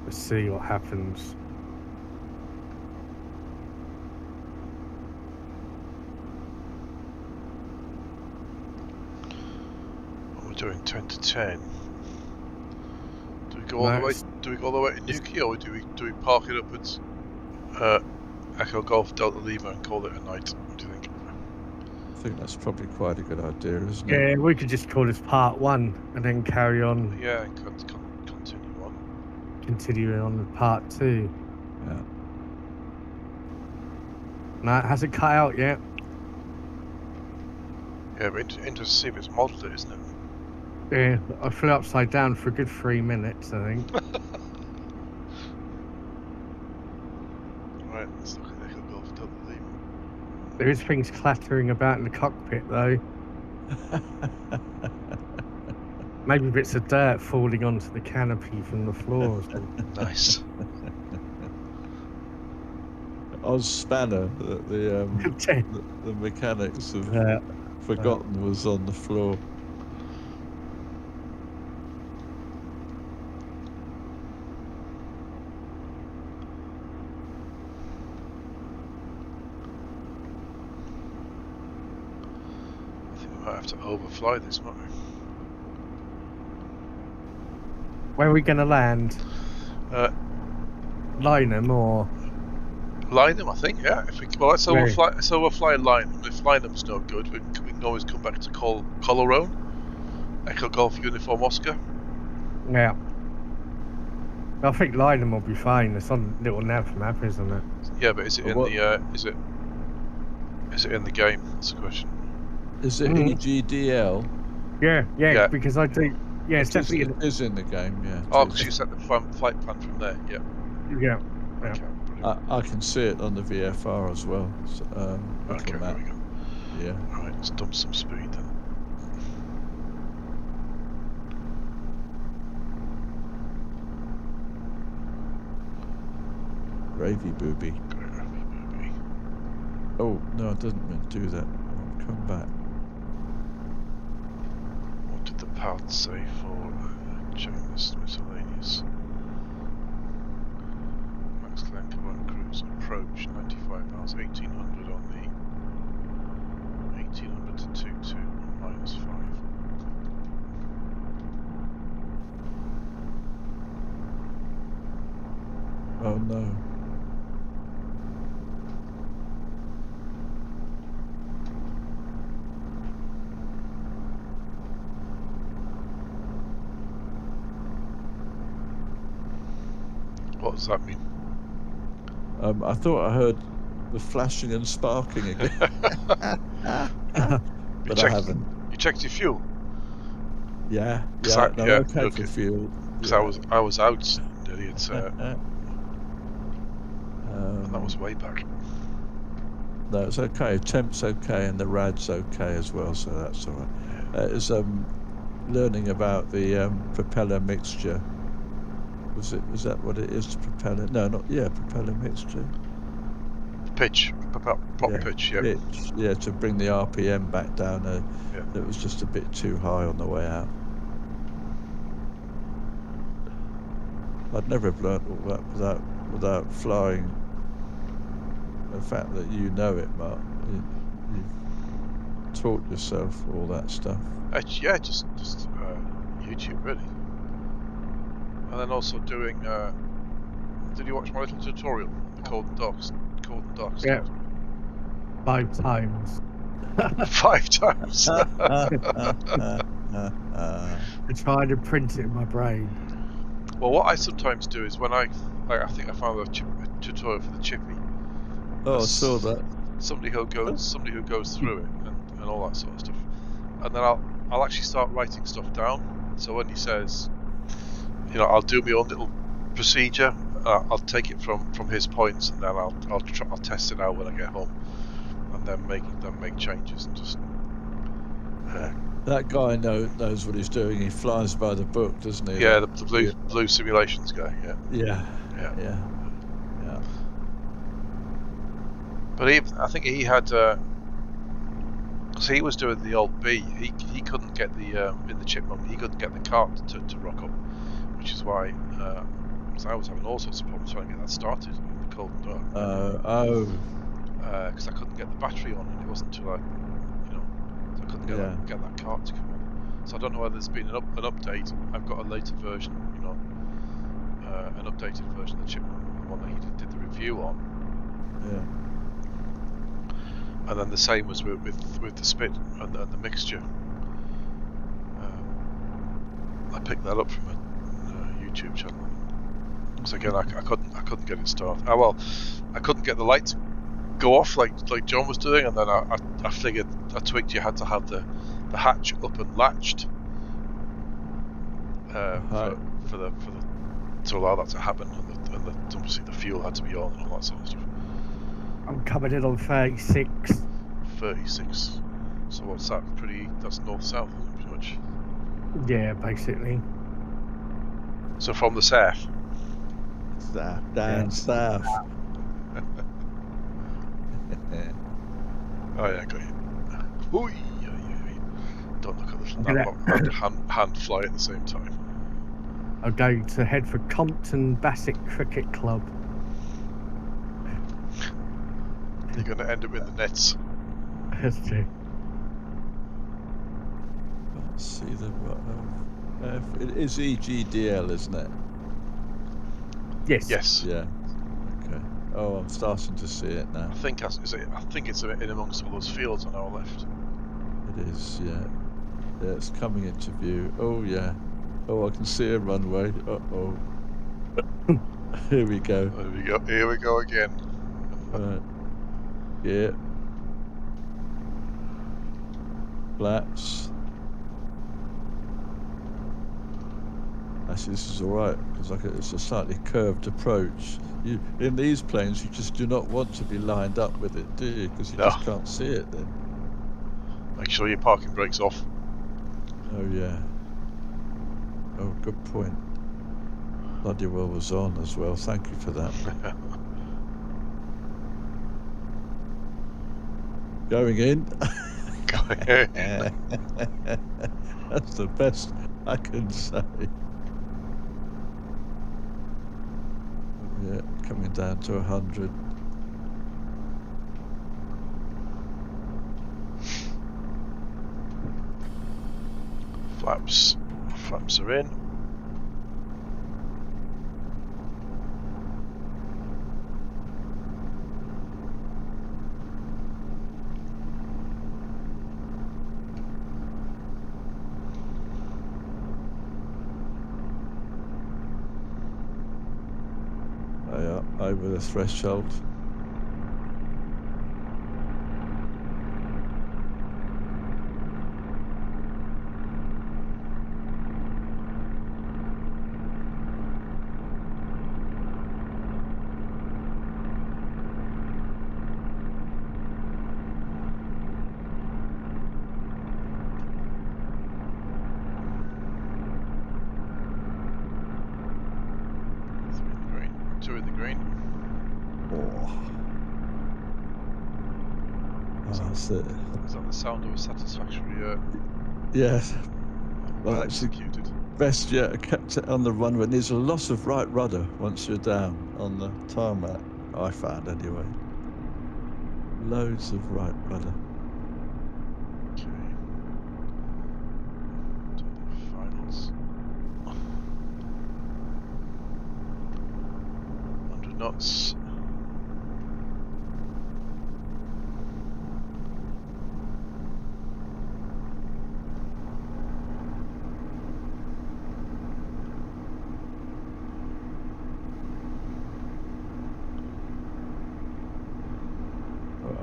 Let's see what happens. We're doing 10 to 10. Do we go all the way? Do we go all the way to Newquay, or do we park it up at Echo Golf Delta Lima and call it a night? What do you think? I think that's probably quite a good idea, isn't it? Yeah, we could just call this part 1 and then carry on. Yeah, continue on. Continuing on with part 2. Yeah. No, it hasn't cut out yet. Yeah, but interesting to see if it's modelled it, isn't it? Yeah, I flew upside down for a good 3 minutes, I think. Right, let's look at Echo Golf Delta Lima. There is things clattering about in the cockpit, though. Maybe bits of dirt falling onto the canopy from the floor. Nice. Oz Spanner, the mechanics have forgotten was on the floor. I think we might have to overfly this, might we? Where are we going to land? Lyneham or? Lyneham, I think, yeah. Let's overfly Lyneham. If Lyneham's no good, we can always come back to Colorone. Echo Golf Uniform Oscar. Yeah. I think Lyneham will be fine. It's on little nav map, isn't it? Yeah, but is it in the is it in the game? That's the question. Is it EGDL? Yeah, because I do. Yeah, it's definitely it is in the game. Yeah. Oh, because you set the flight plan from there. Yeah. Yeah. Okay. I can see it on the VFR as well. So, Okay, there we go. Yeah. Alright, let's dump some speed then. Gravy booby. Gravy booby. Oh no, I didn't mean to do that. I'll come back. What did the path say for checking this miscellaneous? Max Clan Command Cruise approach 95 miles, 1800 on the 1800 to 22 -5. Oh no. What does that mean? I thought I heard the flashing and sparking again, but I haven't. You checked your fuel? Yeah, I- no, yeah, okay okay. for fuel. Because Yeah. I was out, idiots, and that was way back. No, it's okay. Temp's okay, and the rad's okay as well, so that's all right. It's learning about the propeller mixture. Was that what it is? Propeller? No, not propeller mixture. Pitch, prop pitch, yeah. Pitch, yeah, to bring the RPM back down. Yeah. It was just a bit too high on the way out. I'd never have learnt all that without flying. The fact that you know it, Mark, you've taught yourself all that stuff. Yeah, just YouTube really, and then also doing. Did you watch my little tutorial? The Cold and Docks. Yeah. 5 times. 5 times. I tried to print it in my brain. Well, what I sometimes do is when I think I found a tutorial for the chippy. Oh, I saw that. Somebody who goes through it and all that sort of stuff, and then I'll actually start writing stuff down. So when he says, you know, I'll do my own little procedure. I'll take it from his points, and then I'll test it out when I get home, and then make changes and just. That guy knows what he's doing. He flies by the book, doesn't he? Yeah, the blue simulations guy. Yeah. But I think he had, because he was doing the old B. He couldn't get the in the Chipmunk. He couldn't get the cart to rock up, which is why because I was having all sorts of problems trying to get that started in the cold and dark. Because I couldn't get the battery on, and it wasn't until I couldn't get that cart to come on. So I don't know whether there's been an update. I've got a later version, an updated version of the Chipmunk, the one that he did the review on. Yeah. And then the same was with the spit and the mixture. I picked that up from a YouTube channel. So again, I couldn't get it started. I couldn't get the light to go off like John was doing, and then I figured I twigged you had to have the hatch up and latched for the to allow that to happen, and obviously the fuel had to be on and all that sort of stuff. I'm coming in on 36. 36. So what's that? That's north-south, isn't it, pretty much? Yeah, basically. So from the south. Down south. Oh yeah, got you. Ooh, yeah. Don't look at the hand fly at the same time. I'm going to head for Compton Bassett Cricket Club. You're going to end up in the nets. That's true. Let's see the it is EGDL, isn't it? Yes. Yeah. Okay. Oh, I'm starting to see it now. I think it's in amongst all those fields on our left. It is, yeah. Yeah, it's coming into view. Oh, yeah. Oh, I can see a runway. Uh-oh. Here we go. Here we go again. Right. Yeah. Flaps. Actually, this is all right because it's a slightly curved approach. In these planes, you just do not want to be lined up with it, do you? Because you just can't see it then. Make sure your parking brake's off. Oh yeah. Oh, good point. Bloody well was on as well. Thank you for that. Going in. That's the best I can say. Yeah, coming down to 100. Flaps are in. Over the threshold. Two in the green. That's it. Is that the sound of a satisfactory? Yes. Well executed. Best yet, I kept it on the runway. There's a loss of right rudder once you're down on the tarmac. I found anyway. Loads of right rudder. Okay. Finals. 100 knots.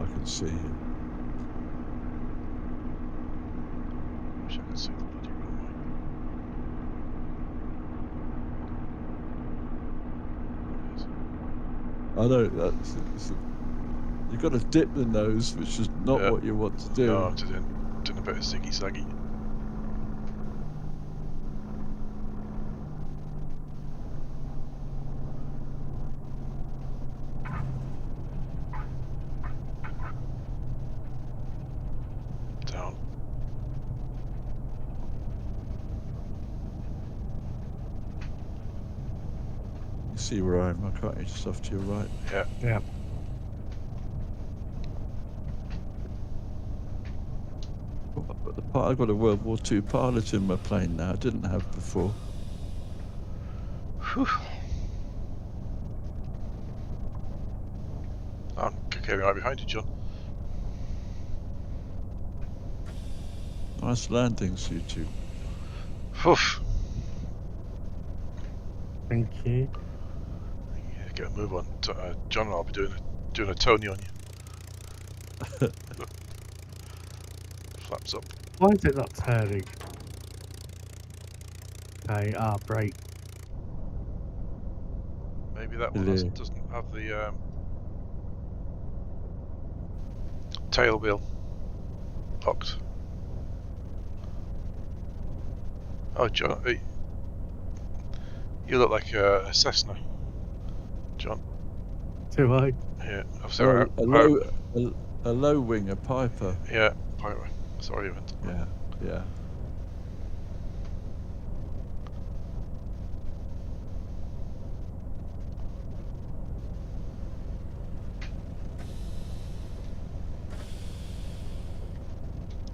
I can see you. Wish I could see the bloody runway. I know you've got to dip the nose, which is not Yeah. what you want to do. No, doing a bit of ziggy zaggy. Down. You see where I am, can't you? Just off to your right. Yeah. Yeah. I've got a World War II pilot in my plane now. I didn't have before. Whew. I'm getting right behind you, John. Nice landings, you two. Oof. Thank you. Yeah, get a move on. John and I'll be doing a Tony on you. Flaps up. Why is it not turning? Okay, break. Maybe that one Yeah. doesn't have the tail wheel locked. Oh, John, you look like a Cessna, John. Do I? Yeah, I'm sorry. A low wing, a Piper. Yeah, pirate. Sorry, you went. Yeah, yeah.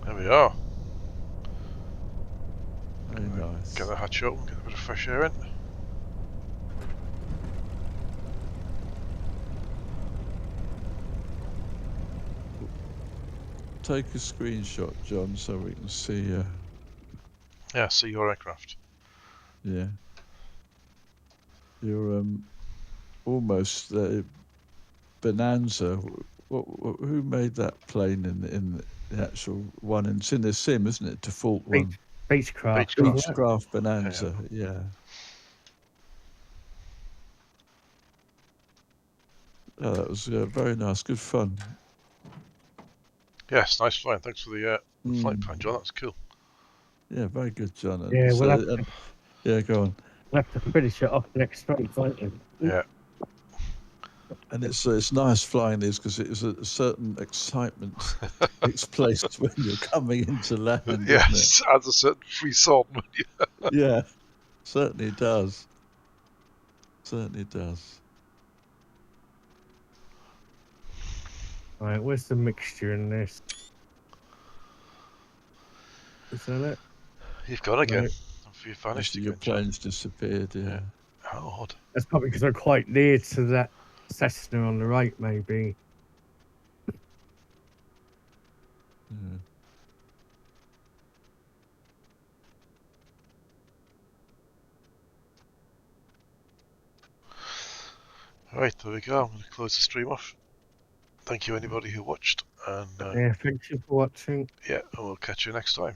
There we are. Very nice. Get the hatch open, get a bit of fresh air in. Take a screenshot, John, so we can see. Yeah, see your aircraft. Yeah. You're almost Bonanza. Who made that plane in the actual one? And it's in the sim, isn't it? Default one. Beechcraft. Beechcraft Bonanza. Yeah. Oh, that was very nice. Good fun. Yes, nice flying. Thanks for the flight plan, John. That's cool. Yeah, very good, John. And Yeah, so- we'll have to, yeah, go on. we'll have to finish it off next week, won't we? Yeah. And it's nice flying these because it is a certain excitement takes place when you're coming into land. Doesn't Yes, adds a certain frisson. it? Yeah, certainly does. Certainly does. Right, where's the mixture in this? Is that it? You've gone again. No. You vanished Your again, John. plane's disappeared. Yeah. How odd. That's probably because I'm quite near to that Cessna on the right, maybe. Yeah. Right, there we go. I'm going to close the stream off. Thank you, anybody who watched, and Yeah, thank you for watching. yeah, and we'll catch you next time.